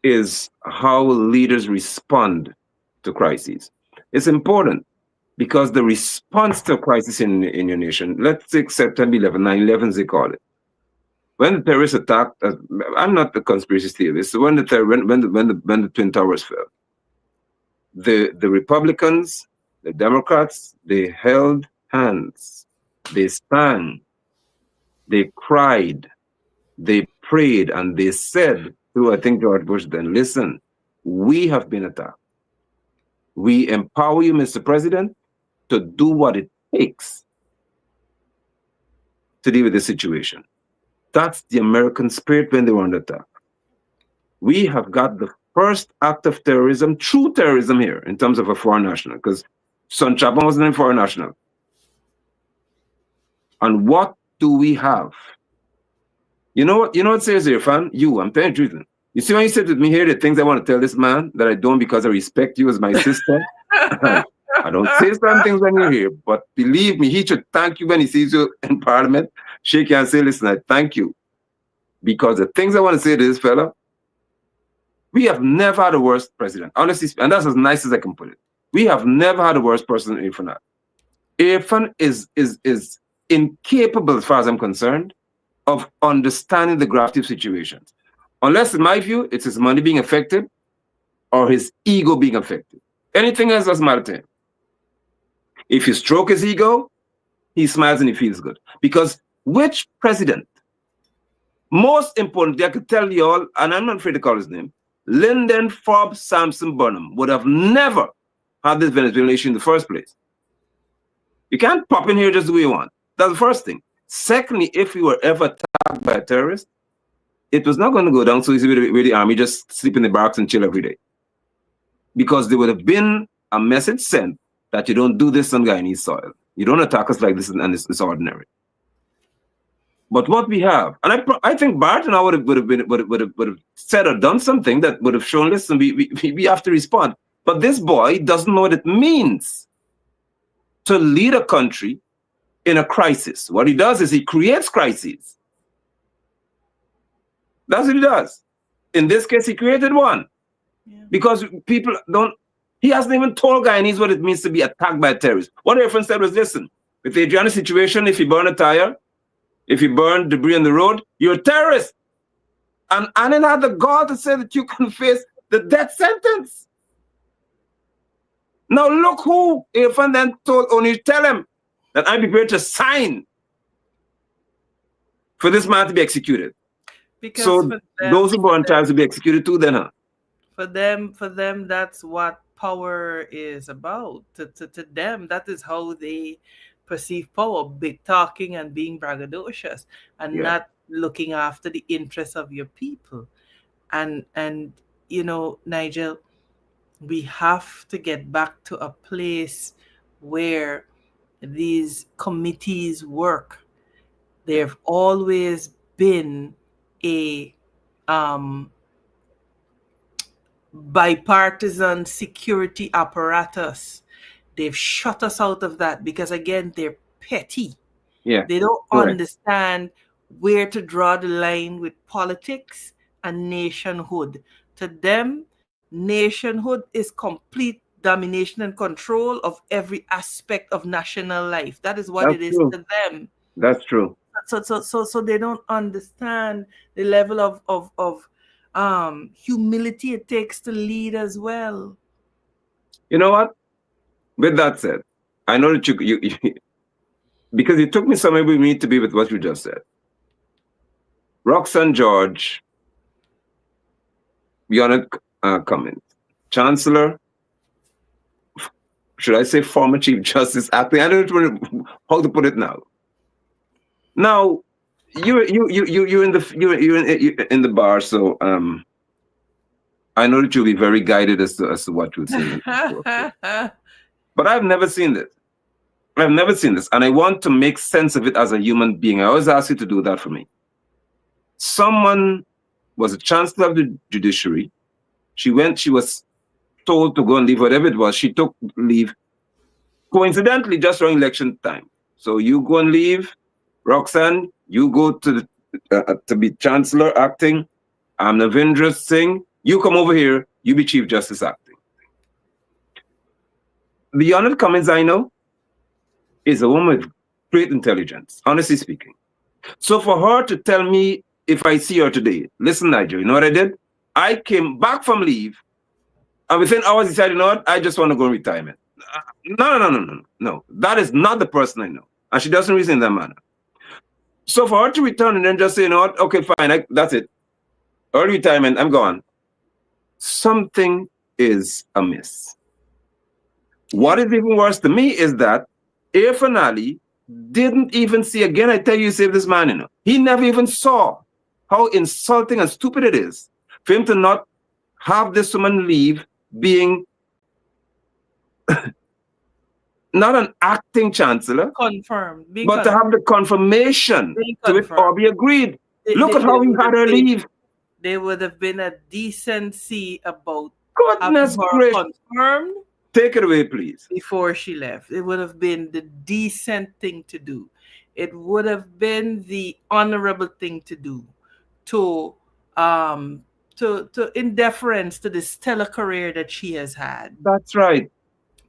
is how leaders respond to crises. It's important because the response to a crisis in your nation, let's take September 11, 9/11, they call it. When the terrorists attacked, I'm not a conspiracy theorist. When the Twin Towers fell, the Republicans, the Democrats, they held hands, they sang, they cried, they prayed, and they said to, I think, George Bush then, listen, we have been attacked. We empower you, Mr. President, to do what it takes to deal with the situation. That's the American spirit when they were under attack. We have got the first act of terrorism, true terrorism here, in terms of a foreign national, because Son Chapman wasn't a foreign national. And what do we have? You know what? You know what, seriously, fan? I'm telling you the truth. You see, when you sit with me here, the things I want to tell this man that I don't because I respect you as my sister. I don't say certain things when you're here, but believe me, he should thank you when he sees you in Parliament. Shake your hand and say, listen, I thank you. Because the things I want to say to this fella, we have never had a worse president. Honestly, and that's as nice as I can put it. We have never had a worse person than Irfan. Irfan is incapable, as far as I'm concerned, of understanding the gravity of situations. Unless, in my view, it's his money being affected or his ego being affected. Anything else doesn't matter to him. If you stroke his ego, he smiles and he feels good. Because which president, most importantly, I could tell you all, and I'm not afraid to call his name, Lyndon Forbes Sampson Burnham would have never had this Venezuelan issue in the first place. You can't pop in here just the way you want. That's the first thing. Secondly, if we were ever attacked by a terrorist, it was not going to go down so easy with the army just sleep in the barracks and chill every day. Because there would have been a message sent that you don't do this on Guyanese soil. You don't attack us like this and it's ordinary. But what we have, and I think Bart and I would have said or done something that would have shown, listen, we have to respond. But this boy doesn't know what it means. to lead a country in a crisis. What he does is he creates crises. That's what he does. In this case, he created one Yeah. because people don't. He hasn't even told Guyanese what it means to be attacked by terrorists. What the friend said was, listen, with the Adriana situation, if you burn a tire, if you burn debris on the road, you're a terrorist. And Annan had the gall to say that you can face the death sentence. Now look who Irfan then told Oni, tell him that I'm prepared to sign for this man to be executed. Because So those who burn tires will be executed too then, huh? for them, that's what power is about. To them, that is how they perceive power: big talking and being braggadocious, and Yeah. not looking after the interests of your people. And Nigel, we have to get back to a place where these committees work. They've always been a um, bipartisan security apparatus. They've shut us out of that because, again, they're petty. Yeah. They don't Correct. understand where to draw the line with politics and nationhood. To them, nationhood is complete domination and control of every aspect of national life. That is what That's it is true. to them. That's true. So they don't understand the level of humility it takes to lead as well. You know what? With that said, I know that you because it took me somewhere we need to be with what you just said. Roxanne George, beyond comment. Chancellor, should I say former Chief Justice acting? I don't know how to put it now. Now, you're in the you're in the bar, so I know that you'll be very guided as to what you would say. But I've never seen this. I've never seen this, and I want to make sense of it as a human being. I always ask you to do that for me. Someone was a chancellor of the judiciary. She was told to go and leave, whatever it was. She took leave, coincidentally, just around election time. So you go and leave, Roxanne, you go to be chancellor acting. I'm Navindra Singh. You come over here, you be chief justice acting. The honored Cummins I know is a woman with great intelligence, honestly speaking. So for her to tell me if I see her today, listen, Nigel, you know what I did? I came back from leave and within hours decided, you know what? I just want to go in retirement. No. That is not the person I know. And she doesn't reason in that manner. So for her to return and then just say, you know what? Okay, fine, that's it. Early retirement, I'm gone. Something is amiss. What is even worse to me is that Irfan Ali didn't even see, again, I tell you, save this man, He never even saw how insulting and stupid it is for him to not have this woman leave being not an acting chancellor, Confirmed. but to have the confirmation to it or be agreed. Look at how he had her leave. There would have been a decency about Goodness gracious. Confirmed. Take it away, please. Before she left. It would have been the decent thing to do. It would have been the honorable thing to do to in deference to the stellar career that she has had. That's right.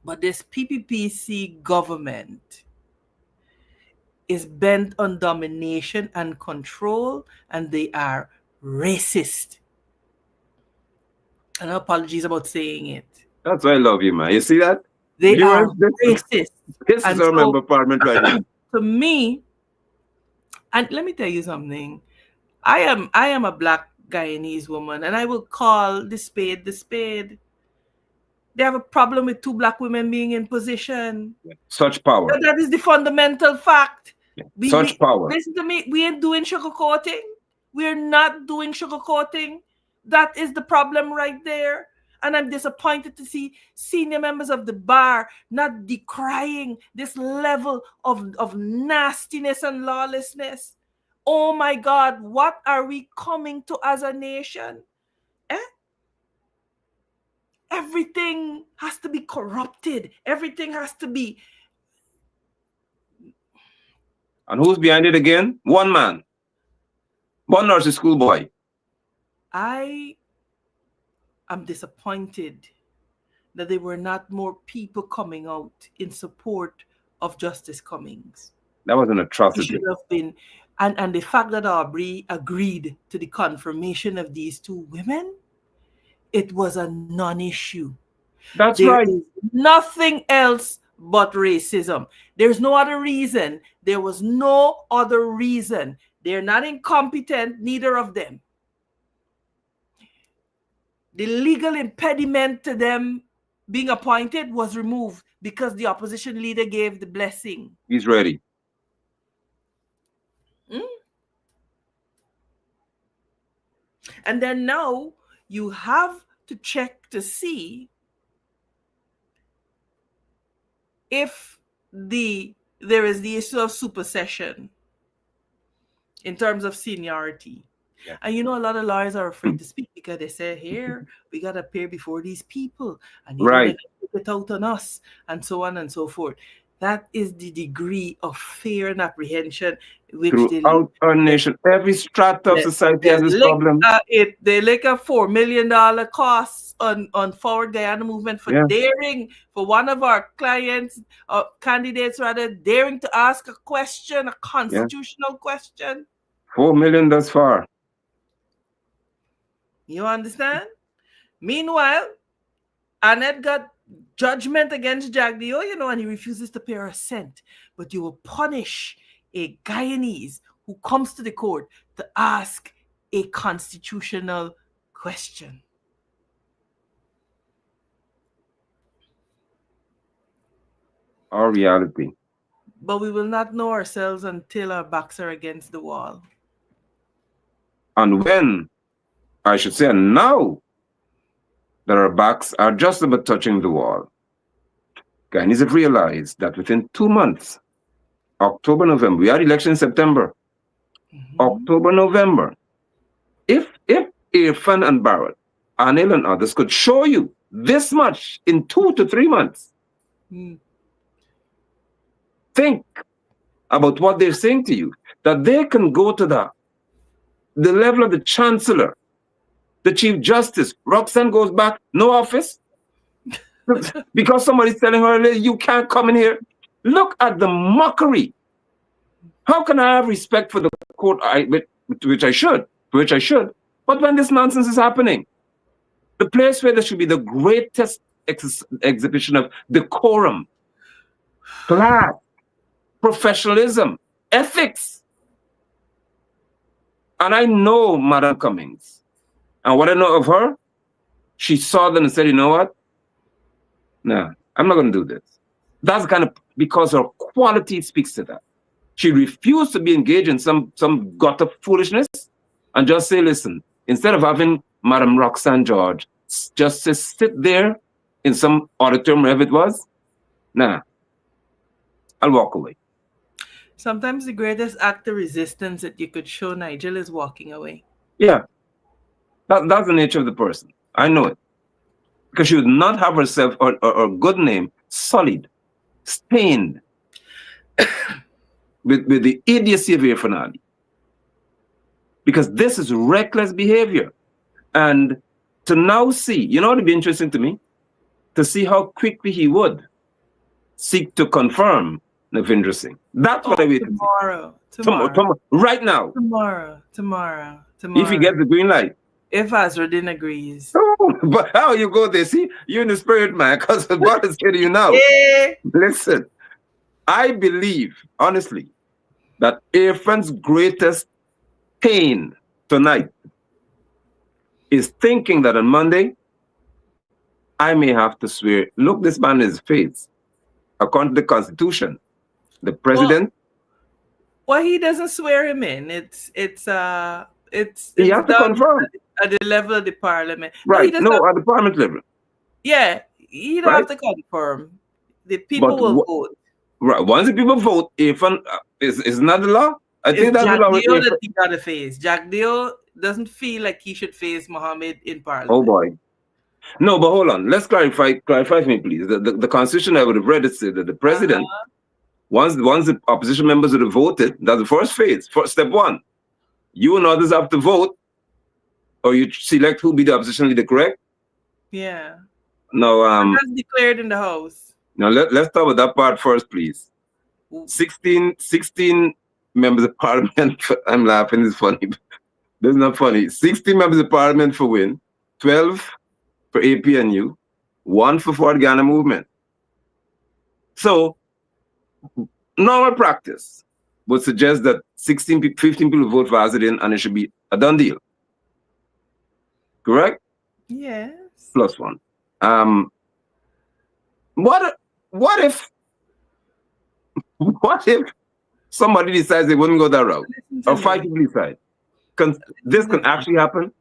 But this PPPC government is bent on domination and control, and they are racist. And apologies about saying it. That's why I love you, man. You see that? They are racist. This is our member of parliament right now. To me, and let me tell you something. I am a black Guyanese woman, and I will call the spade the spade. They have a problem with two black women being in position. Such power. That is the fundamental fact. Such power. Listen to me. We ain't doing sugarcoating. We're not doing sugarcoating. That is the problem right there. And I'm disappointed to see senior members of the bar not decrying this level of nastiness and lawlessness. Oh my God, what are we coming to as a nation? Everything has to be corrupted. Everything has to be And who's behind it again? One man, one nursery school boy. I am disappointed that there were not more people coming out in support of Justice Cummings. That was an He should atrocity. have been, and the fact that Aubrey agreed to the confirmation of these two women, it was a non-issue. That's There right. is nothing else but racism. There's no other reason. There was no other reason. They're not incompetent, neither of them. The legal impediment to them being appointed was removed because the opposition leader gave the blessing. He's ready. And then now you have to check to see if there is the issue of supersession in terms of seniority. Yeah. And you know, a lot of lawyers are afraid to speak because they say, here, we got to appear before these people. And you know, they Right. can take it out on us, and so on and so forth. That is the degree of fear and apprehension which Throughout our nation, every strata of society has this problem. they lick a $4 million costs on Forward Guyana movement for Yeah. daring, for one of our clients, candidates rather, daring to ask a question, a constitutional question. 4 million thus far. You understand? Meanwhile, Annette got judgment against Jagdeo, you know, and he refuses to pay her a cent. But you will punish a Guyanese who comes to the court to ask a constitutional question. Our reality. But we will not know ourselves until our backs are against the wall. And when, I should say, now that our backs are just about touching the wall, Guyanese have realized that within 2 months, October, November, we had election in September. October, November. If Irfan and Barrett, Anil and others could show you this much in 2 to 3 months, think about what they're saying to you, that they can go to the level of the chancellor, the chief justice. Roxanne goes back, no office, because somebody's telling her, you can't come in here. Look at the mockery. How can I have respect for the court, which I should, but when this nonsense is happening, the place where there should be the greatest exhibition of decorum, class, professionalism, ethics. And I know Madam Cummings. And what I know of her, she saw them and said, you know what? No, I'm not going to do this. That's kind of because her quality speaks to that. She refused to be engaged in some gutter foolishness and just say, listen, instead of having Madam Roxanne George just sit there in some auditorium, wherever it was, nah, I'll walk away. Sometimes the greatest act of resistance that you could show, Nigel, is walking away. Yeah, that's the nature of the person. I know it. Because she would not have herself or good name sullied, stained with the idiocy of Irfan Ali. Because this is reckless behavior. And to now see, you know what would be interesting to me? To see how quickly he would seek to confirm Navindra Singh. That's what I wait tomorrow. Right now. Tomorrow. If he gets the green light. If Azruddin agrees. Oh, but how you go there? See, you're in the spirit, man, because what is getting you now? Yeah. Listen, I believe, honestly, that Irfan's greatest pain tonight is thinking that on Monday, I may have to swear, look this man in his face. According to the Constitution, the president. Well, he doesn't swear him in. It's he has to confirm at the level of the parliament. Right. No, at the parliament level. Yeah, he don't have to confirm. The people will vote. Right. Once the people vote, Irfan is not the law. I think that's the law. Jagdeo that he got to face. Jagdeo doesn't feel like he should face Mohammed in parliament. Oh boy. No, but hold on. Let's clarify for me, please. The Constitution I would have read it said that the president Once the opposition members would have voted, that's the first phase. First, step one, you and others have to vote, or you select who be the opposition leader, correct? Yeah. Now, And that's declared in the House. let's talk about that part first, please. Ooh. 16 members of parliament. I'm laughing, it's funny. That's not funny. 16 members of parliament for Win, 12 for APNU, one for Fort Ghana movement. So, normal practice would suggest that 15 people vote for Azadin and it should be a done deal. Correct? Yes. Plus one. What if what if somebody decides they wouldn't go that route? Listen to Or 5 me. people decide. This Listen to can me. actually happen.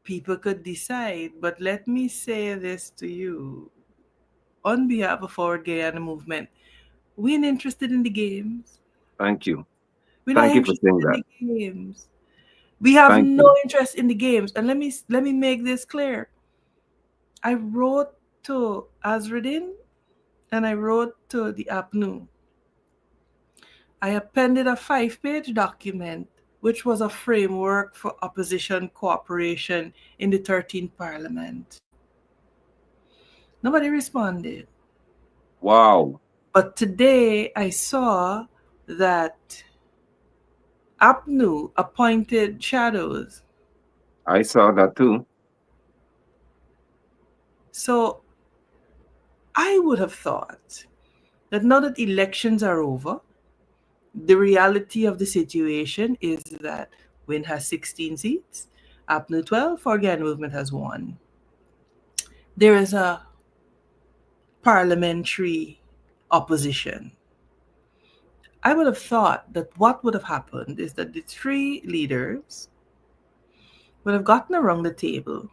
People could decide, but let me say this to you. On behalf of our Guyana movement, we ain't interested in the games. Thank you. We're not Thank you for interested saying in that. the games. We have Thank no you. interest in the games. And let me make this clear. I wrote to Azradin and I wrote to the APNU. I appended a 5-page document which was a framework for opposition cooperation in the 13th Parliament. Nobody responded. Wow. But today I saw that APNU appointed shadows. I saw that too. So I would have thought that now that elections are over, the reality of the situation is that Win has 16 seats, APNU 12, Forgan Movement has 1. There is a parliamentary opposition. I would have thought that what would have happened is that the three leaders would have gotten around the table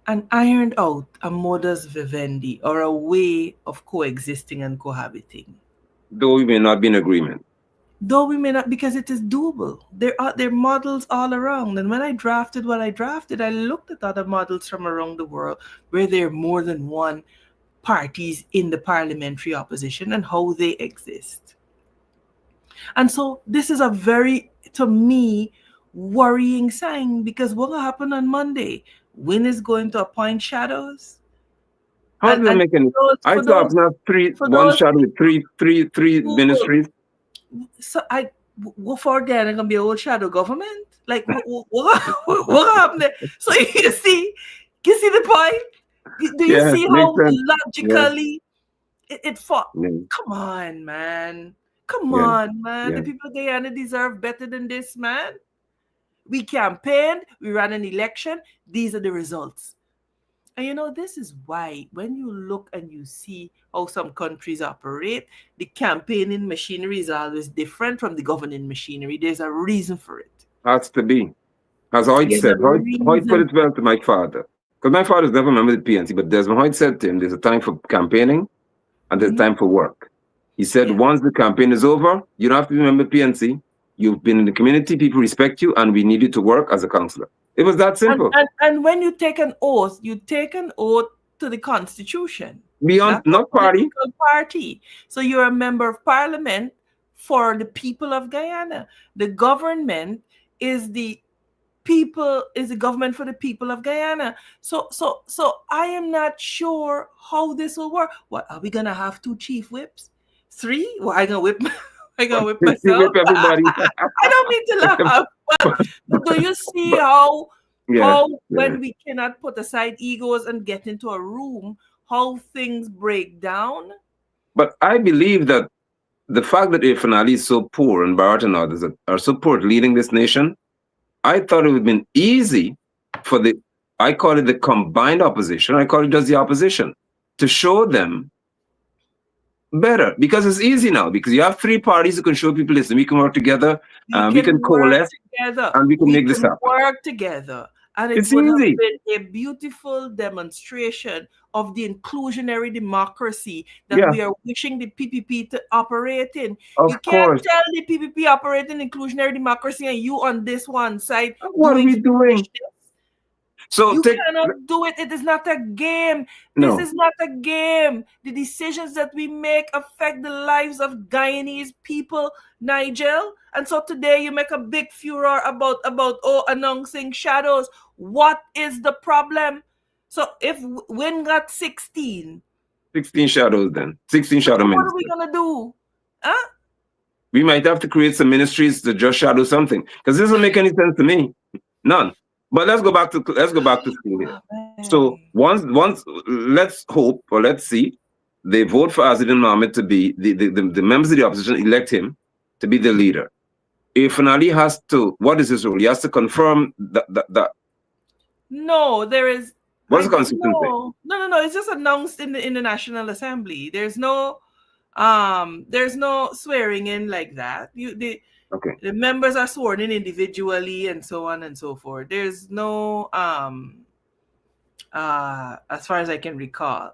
and ironed out a modus vivendi or a way of coexisting and cohabiting. Though we may not be in agreement. Though we may not, because it is doable. There are models all around. And when I drafted what I drafted, I looked at other models from around the world where there are more than one parties in the parliamentary opposition and how they exist. And so this is a very, to me, worrying sign, because what will happen on Monday? Win is going to appoint shadows. How does it And make any? I for thought those not for one those shot with three who ministries. so I what for again gonna be a old shadow government? Like what happened there? So you see the point? Do you Yes, see makes how sense. Yes, logically it fought? yes, Come on, man. Come yes, on, man. The yes. people of Guyana deserve better than this, man. We campaigned, we ran an election, these are the results. And this is why when you look and you see how some countries operate, the campaigning machinery is always different from the governing machinery. There's a reason for it. Has to be. As Hoyt There's a said, Hoyt put reason. it well to my father. Because my father's never a member of the PNC, but Desmond Hoyt said to him, there's a time for campaigning and there's time for work. He said, Yeah. once the campaign is over, you don't have to be a member of PNC. You've been in the community, people respect you, and we need you to work as a councillor. It was that And, simple. and, and when you take an oath, you take an oath to the Constitution, Beyond, not a not party. political party. So you're a member of parliament for the people of Guyana. The government is the government for the people of Guyana. So I am not sure how this will work. What are we gonna have 2 chief whips? 3? Well, I gonna whip I gonna whip You myself. whip everybody. I don't mean to laugh, but do you see how Yeah, yeah. when we cannot put aside egos and get into a room, how things break down? But I believe that the fact that Irfan Ali is so poor and Bharat and others are so poor at leading this nation, I thought it would have been easy for I call it the combined opposition, I call it just the opposition, to show them better. Because it's easy now, because you have 3 parties who can show people, listen, we can work together, We we can can work coalesce, together. and we can We make this can happen. work together. And it It's would have easy. been a beautiful demonstration of the inclusionary democracy that Yeah, we are wishing the PPP to operate in. You of can't course. tell the PPP operate in inclusionary democracy and you on this one side What are doing we doing? foolishness. So You take cannot do it. It is not a game. This no is not a game. The decisions that we make affect the lives of Guyanese people, Nigel. And so today you make a big furor about announcing shadows. What is the problem? So if Win got 16, 16 shadows then. 16 so shadow what are we ministers. gonna do? Huh? We might have to create some ministries to just shadow something. Because this doesn't make any sense to me. None. But let's go back to school here. Oh, man. So once let's hope or let's see they vote for Azadin Mohammed to be the members of the opposition elect him to be the leader. If Ali has to, what is his role? He has to confirm that No, there is. what's the constitution say? No. It's just announced in the National Assembly. There's no swearing in like that. Okay. The members are sworn in individually and so on and so forth. There's no as far as I can recall.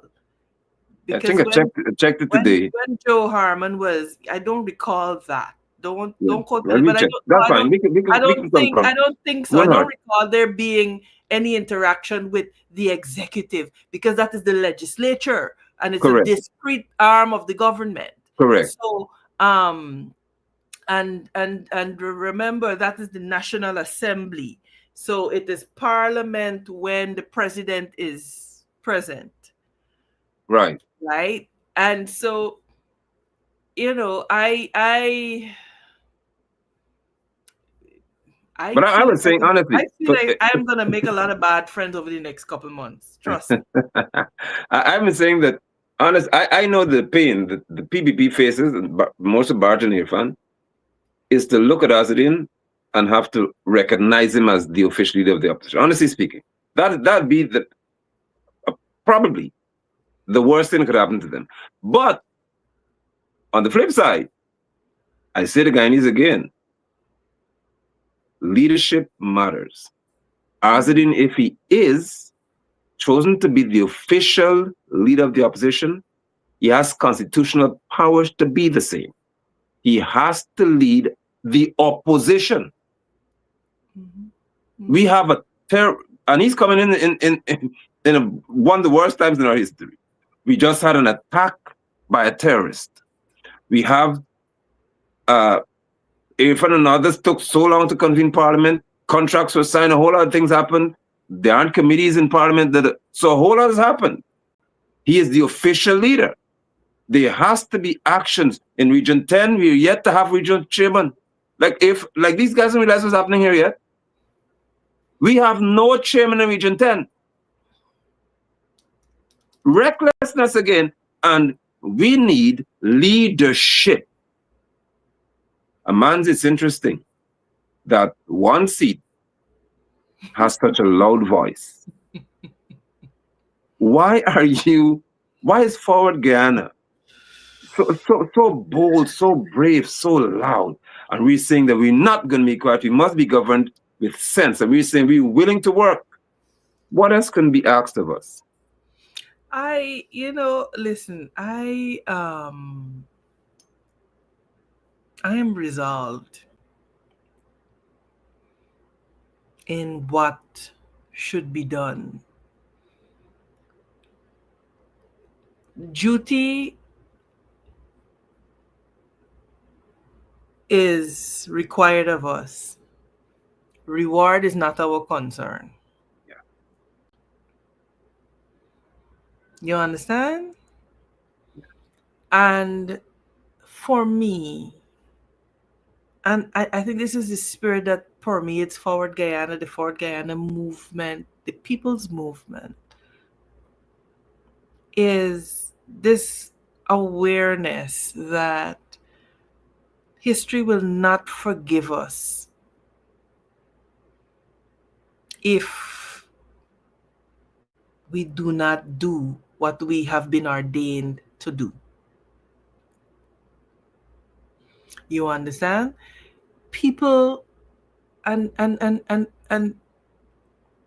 I think Because I checked it today. when Joe Harmon was, I don't recall that. Yeah. Don't quote me, Well, we but check. That's fine. We can confirm. I don't think so. No I don't hard. recall there being any interaction with the executive, because that is the legislature and it's a Correct. discrete arm of the government. Correct. So and remember that is the National Assembly. So it is Parliament when the president is present, Right. right? And so I But I feel was saying I honestly, feel like I'm gonna make a lot of bad friends over the next couple months. Trust me. I've been saying that honest. I know the pain that the PPP faces, and most of Barton Irfan, is to look at Azadin and have to recognize him as the official leader of the opposition. Honestly speaking, that'd be uh, probably the worst thing that could happen to them. But on the flip side, I say to Guyanese again, leadership matters. Azadin, if he is chosen to be the official leader of the opposition, he has constitutional powers to be the same. He has to lead the opposition. Mm-hmm. We have a and he's coming in one of the worst times in our history. We just had an attack by a terrorist. We have Irfan and others took so long to convene parliament. Contracts were signed. A whole lot of things happened. There aren't committees in parliament. So a whole lot has happened. He is the official leader. There has to be actions in Region 10. We're yet to have regional chairman. Like these guys don't realize what's happening here yet. We have no chairman in Region 10. Recklessness again, and we need leadership. Amanza, it's interesting that one seat has such a loud voice. Why is Forward Guyana so bold, so brave, so loud? And we're saying that we're not going to be quiet, we must be governed with sense. And we're saying we're willing to work. What else can be asked of us? Listen, I am resolved in what should be done. Duty is required of us. Reward is not our concern. Yeah. You understand? And for me, and I think this is the spirit that permeates Forward Guyana, the Forward Guyana movement, the people's movement, is this awareness that history will not forgive us if we do not do what we have been ordained to do. You understand? People and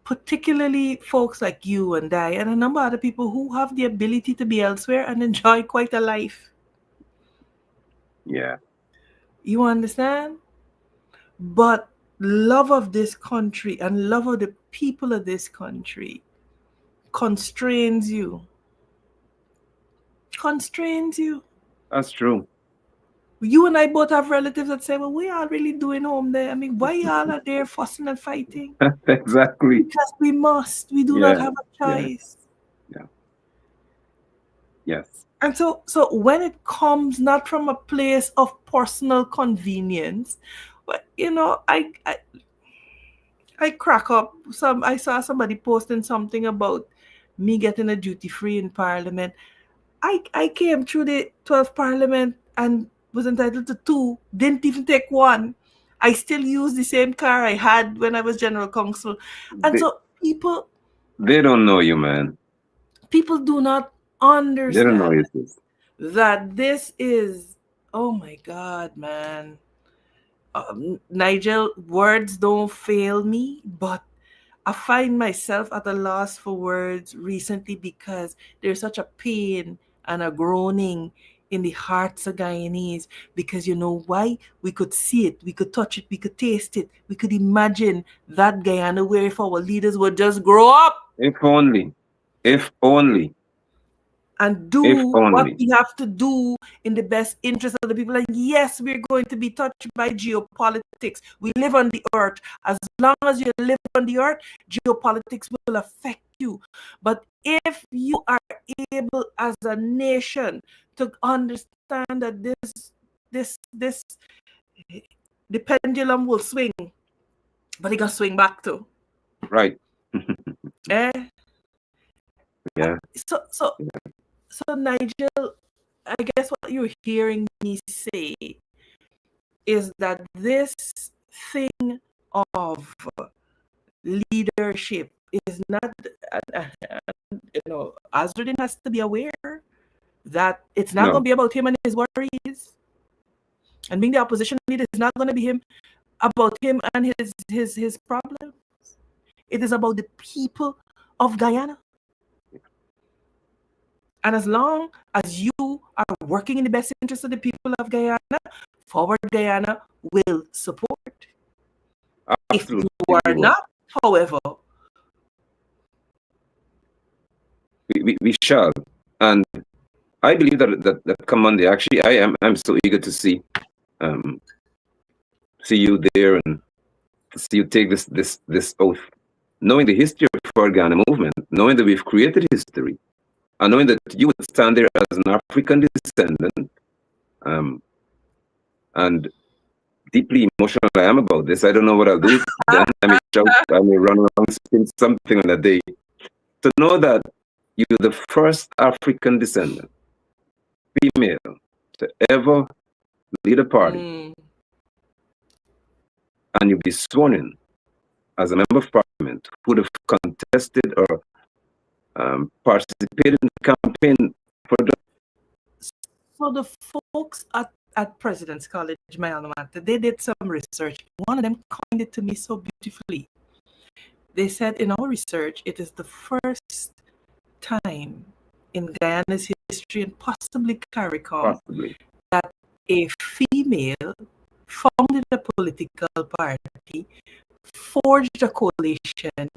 particularly folks like you and I and a number of other people who have the ability to be elsewhere and enjoy quite a life. Yeah. You understand? But love of this country and love of the people of this country constrains you. Constrains you. That's true. You and I both have relatives that say, well, we are really doing home there. I mean, why y'all are there fussing and fighting? Exactly. Because we must. We do not Yeah. have a Yeah. choice. Yeah. Yes. And so when it comes not from a place of personal convenience, but I crack up. I saw somebody posting something about me getting a duty free in Parliament. I came through the 12th Parliament and was entitled to two, didn't even take one. I still use the same car I had when I was general counsel. And They, so they don't know you, man. people do not They don't know understand you. that this is, oh my God, man. Nigel, words don't fail me, but I find myself at a loss for words recently because there's such a pain and a groaning in the hearts of Guyanese, because you know why? We could see it, we could touch it, we could taste it, we could imagine that Guyana where if our leaders would just grow up If only. If only. and If do what only. we have to do in the best interest of the people. And yes, we're going to be touched by geopolitics. We live on the earth. As long as you live on the earth, geopolitics will affect you. But if you are able as a nation to understand that this the pendulum will swing, but it gonna swing back too. Right. Eh? Yeah. So Nigel, I guess what you're hearing me say is that this thing of leadership is not, Azruddin has to be aware that it's not going No. to be about him and his worries. And being the opposition leader is not going to be about him and his problems. It is about the people of Guyana. And as long as you are working in the best interest of the people of Guyana, Forward Guyana will support. Absolutely. If you are not, however, we shall. And I believe that come Monday, actually, I'm so eager to see you there and see you take this oath, knowing the history of the Ghana movement, knowing that we've created history, and knowing that you would stand there as an African descendant, and deeply emotional I am about this. I don't know what I'll do then. I may shout, I may run around, spin something on that day. To know that you're the first African descendant, female, to ever lead a party, and you'll be sworn in as a member of parliament who would have contested or participated in the campaign for the... So the folks at President's College, my alma mater, they did some research. One of them coined it to me so beautifully. They said in our research, it is the first time in Guyana's history and possibly CARICOM that a female founded a political party, forged a coalition,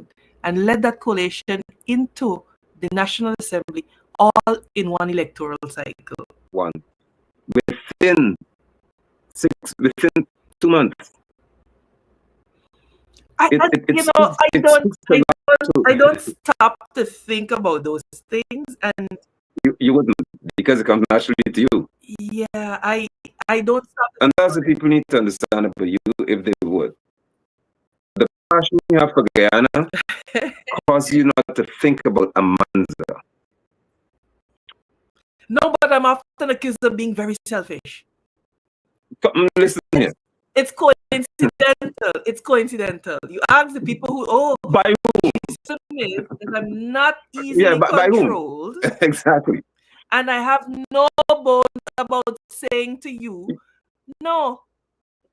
and led that coalition into the National Assembly all in one electoral cycle. One. Within 2 months. I don't stop to think about those things, and you wouldn't, because it comes naturally to you. Yeah, I don't stop. And that's what people need to understand about you, if they would. The passion you have for Guyana causes you not to think about Amanza. No, but I'm often accused of being very selfish. Listen here. It's coincidental. It's coincidental. You ask the people who, by whom? I'm not easily controlled. By whom? Exactly. And I have no bones about saying to you, no.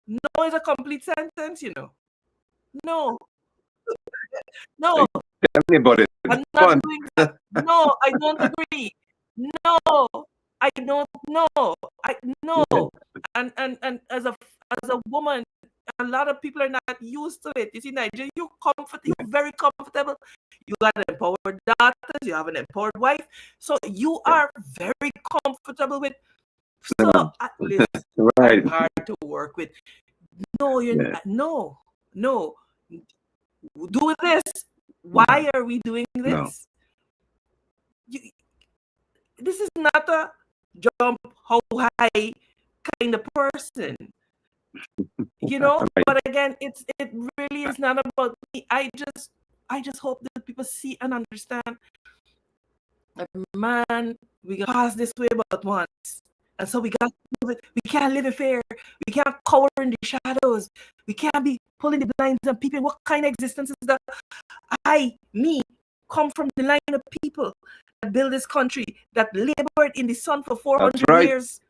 No is a complete sentence, you know. No. No. Tell me about it. I'm not doing that. No, I don't agree. No, I don't know. No. And as a woman, a lot of people are not used to it. You see, Nigel, you you're very comfortable. You got an empowered daughters, you have an empowered wife, so you are very comfortable with. So at least Right. I'm hard to work with. No, you're Yeah. no. Do this. Why are we doing No. this? This is not a jump how high kind of person, Right. But again, it really is not about me. I just hope that people see and understand that, man, we got passed this way but once, and so we got to live it. We can't live in fear. We can't cower in the shadows. We can't be pulling the blinds and peeping. What kind of existence is that? Me, come from the line of people that build this country, that labored in the sun for That's 400 right. years.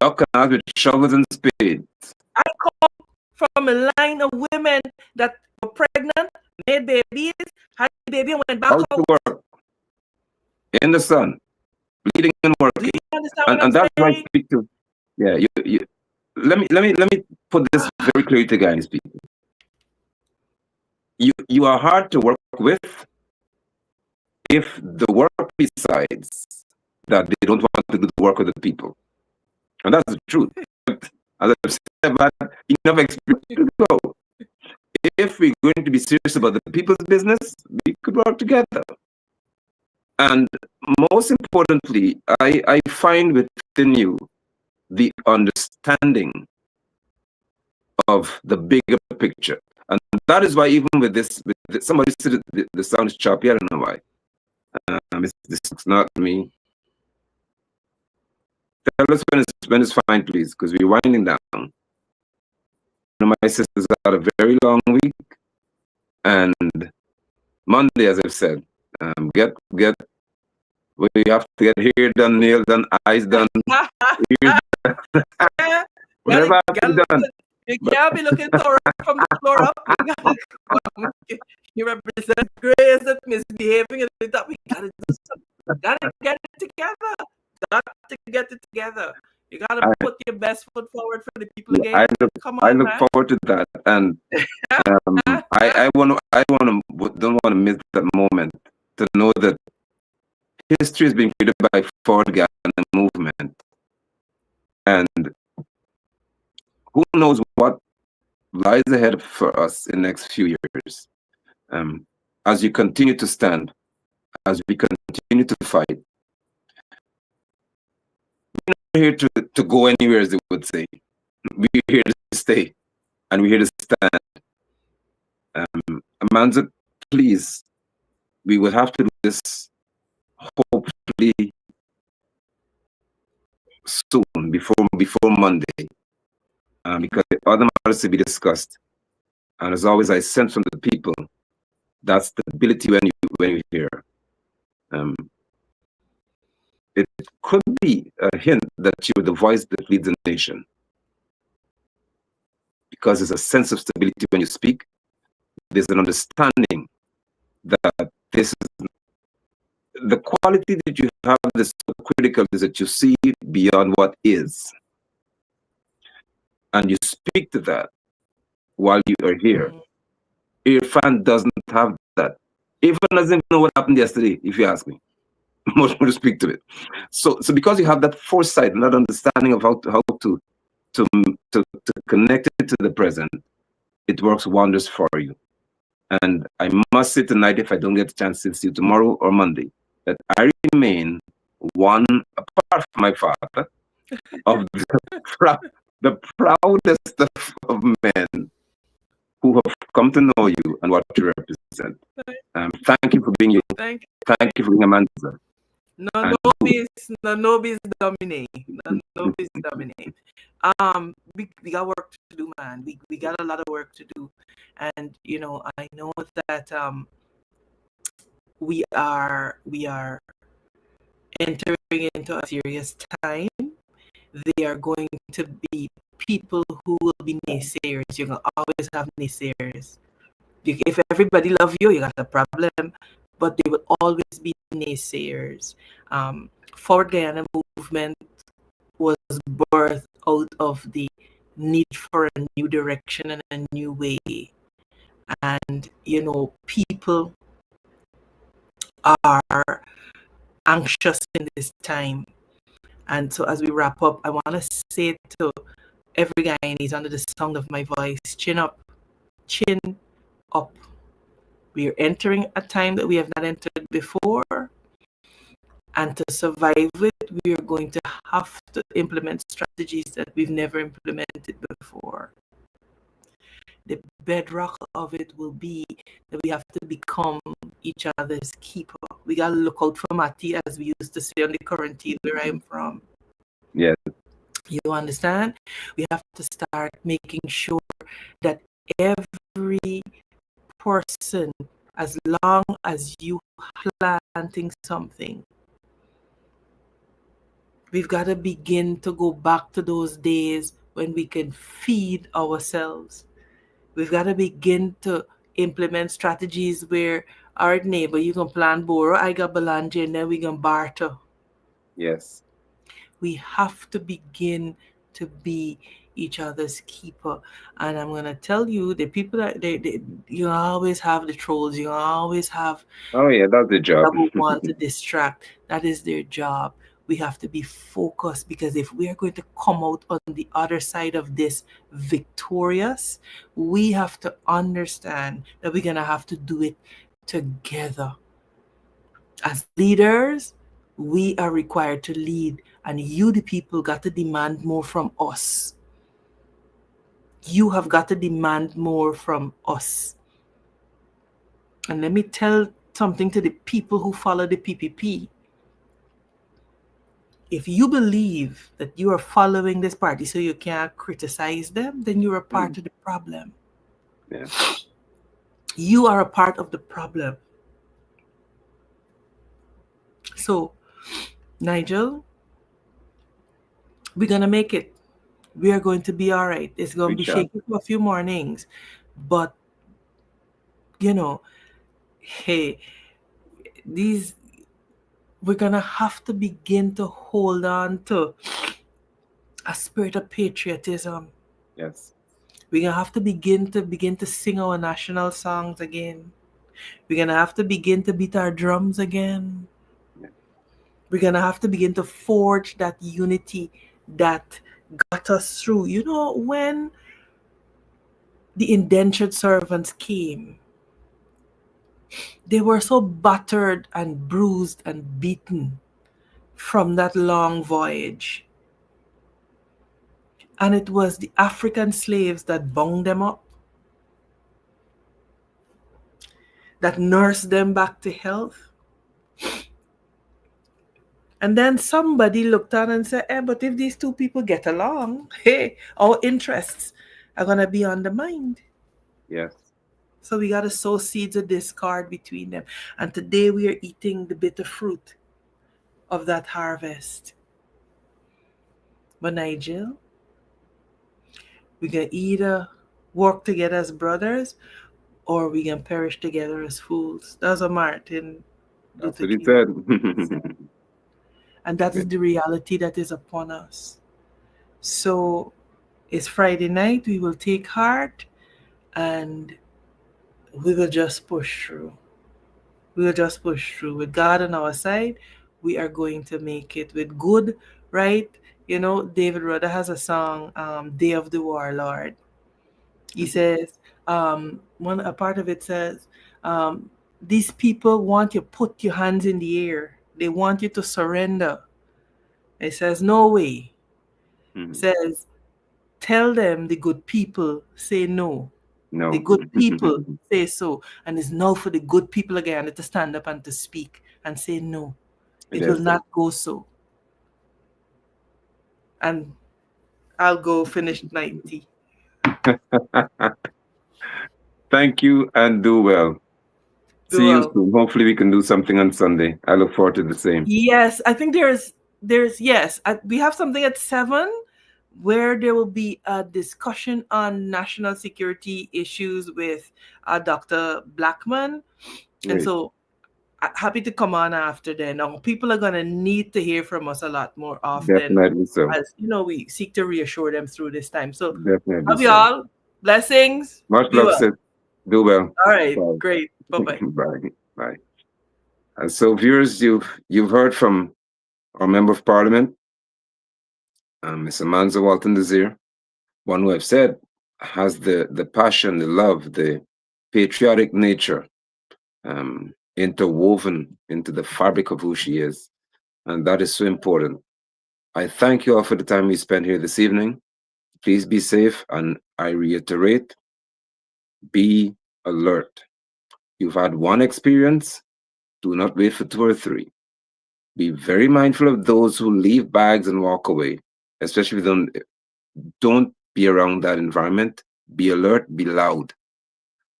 Duck and out with shovels and spades. I come from a line of women that were pregnant, made babies, had a baby, and went back Out to out. work in the sun, bleeding and Do working. you understand what I'm And that's why I saying? speak to. Yeah. Let me put this very clearly to guys, people. You are hard to work with if the work decides that they don't want to do the work of the people. And that's the truth. As I've said, man, enough experience to go. If we're going to be serious about the people's business, we could work together. And most importantly, I find within you the understanding of the bigger picture. And that is why even with this somebody said the sound is choppy. I don't know why. This is not me. Tell us when it's fine, please, because we're winding down. One of my sisters had a very long week, and Monday, as I've said, get we have to get hair done, nails done, eyes done, ears done, whatever has to be done. You can't be looking from the floor up. You represent grace that misbehaving at the top. We gotta do something. Gotta get it together. Got to get it together. You gotta put your best foot forward for the people again. Come on, I look man. forward to that, and I don't want to miss that moment to know that history has been created by Ford Guyana movement, and who knows what lies ahead for us in the next few years. As you continue to stand, as we continue to fight, we're not here to go anywhere, as they would say. We're here to stay, and we're here to stand. Amanza, please, we will have to do this hopefully soon, before Monday, because the other matters to be discussed. And as always, I sense from the people that stability when you hear. It could be a hint that you're the voice that leads a nation, because there's a sense of stability when you speak. There's an understanding that this is the quality that you have that's so critical, is that you see beyond what is, and you speak to that while you are here. Irfan doesn't have that. Irfan doesn't know what happened yesterday, if you ask me. Much more to speak to it. So because you have that foresight and that understanding of how to connect it to the present, it works wonders for you. And I must say tonight, if I don't get a chance to see you tomorrow or Monday, that I remain one, apart from my father, of the proudest of men who have come to know you and what you represent. Thank you for being you. Thank you for being Amanza. No nobody's dominate. No nobody's dominate. We got work to do, man. We got a lot of work to do, and I know that we are entering into a serious time. They are going to be people who will be naysayers. You're gonna always have naysayers. If everybody love you, you got a problem. But they will always be naysayers. Forward Guyana movement was birthed out of the need for a new direction and a new way. And, people are anxious in this time. And so as we wrap up, I want to say to every Guyanese under the sound of my voice, chin up, chin up. We are entering a time that we have not entered before. And to survive it, we are going to have to implement strategies that we've never implemented before. The bedrock of it will be that we have to become each other's keeper. We got to look out for Mati, as we used to say on the quarantine where I'm from. Yes. You understand? We have to start making sure that every person, as long as you planting something, we've got to begin to go back to those days when we can feed ourselves. We've got to begin to implement strategies where our neighbor, you can plant boro, I got balanje, and then we can barter. Yes. We have to begin to be each other's keeper. And I'm gonna tell you, the people that you always have the trolls, you always have Oh yeah, that's the job. that will want to distract. That is their job. We have to be focused, because if we are going to come out on the other side of this victorious, we have to understand that we're gonna have to do it together. As leaders, we are required to lead, and you, the people, got to demand more from us. You have got to demand more from us. And let me tell something to the people who follow the PPP. If you believe that you are following this party so you can't criticize them, then you're a part of the problem. Yeah. You are a part of the problem. So, Nigel, we're going to make it. We are going to be all right. It's going to We be shall. shaky for a few mornings. But, you know, hey, these, we're going to have to begin to hold on to a spirit of patriotism. Yes. We're going to have to begin to sing our national songs again. We're going to have to begin to beat our drums again. Yeah. We're going to have to begin to forge that unity that got us through. You know, when the indentured servants came, they were so battered and bruised and beaten from that long voyage. And it was the African slaves that bound them up, that nursed them back to health. And then somebody looked on and said, but if these two people get along, hey, our interests are going to be undermined. Yes. So we got to sow seeds of discord between them. And today we are eating the bitter fruit of that harvest. But Nigel, we can either work together as brothers, or we can perish together as fools. That's what Martin That's Luther what he King said. said. And that Yeah. is the reality that is upon us. So it's Friday night. We will take heart, and we will just push through. We will just push through. With God on our side, we are going to make it. With good, right? You know, David Rudder has a song, Day of the Warlord. He Mhm. says, one a part of it says, these people want you put your hands in the air. They want you to surrender. It says, no way. It Mhm. says, tell them the good people say no. The No. good people say so. And it's now for the good people again to stand up and to speak and say no. It It will is. not go so. And I'll go finish 90. Thank you and do well. See you Well, soon. Hopefully we can do something on Sunday. I look forward to the same. yes, I think there's yes, we have something at 7 where there will be a discussion on national security issues with Dr. Blackman. And Great. so happy to come on after then. Now, people are going to need to hear from us a lot more often, Definitely so. as you know, we seek to reassure them through this time. So Definitely love you so. all. Blessings. Much Be love, well. sis. Do well. All right, Bye. great. Bye bye. Bye. Bye. And so, viewers, you've heard from our Member of Parliament, Ms. Amanza Walton-Desir, one who I've said has the passion, the love, the patriotic nature interwoven into the fabric of who she is. And that is so important. I thank you all for the time we spent here this evening. Please be safe. And I reiterate, be alert. You've had one experience, do not wait for two or three. Be very mindful of those who leave bags and walk away, especially if you don't be around that environment. Be alert, be loud.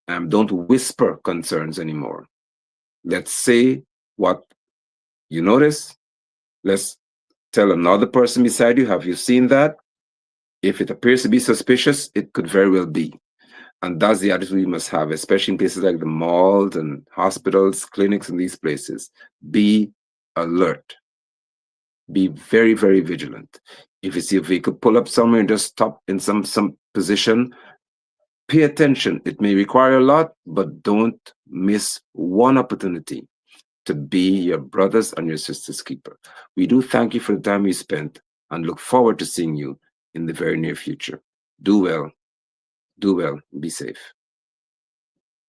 Don't whisper concerns anymore. Let's say what you notice. Let's tell another person beside you, have you seen that? If it appears to be suspicious, it could very well be. And that's the attitude we must have, especially in places like the malls and hospitals, clinics, and these places. Be alert. Be very, very vigilant. If you see a vehicle pull up somewhere and just stop in some position, pay attention. It may require a lot, but don't miss one opportunity to be your brothers and your sisters' keeper. We do thank you for the time you spent and look forward to seeing you in the very near future. Do well, be safe.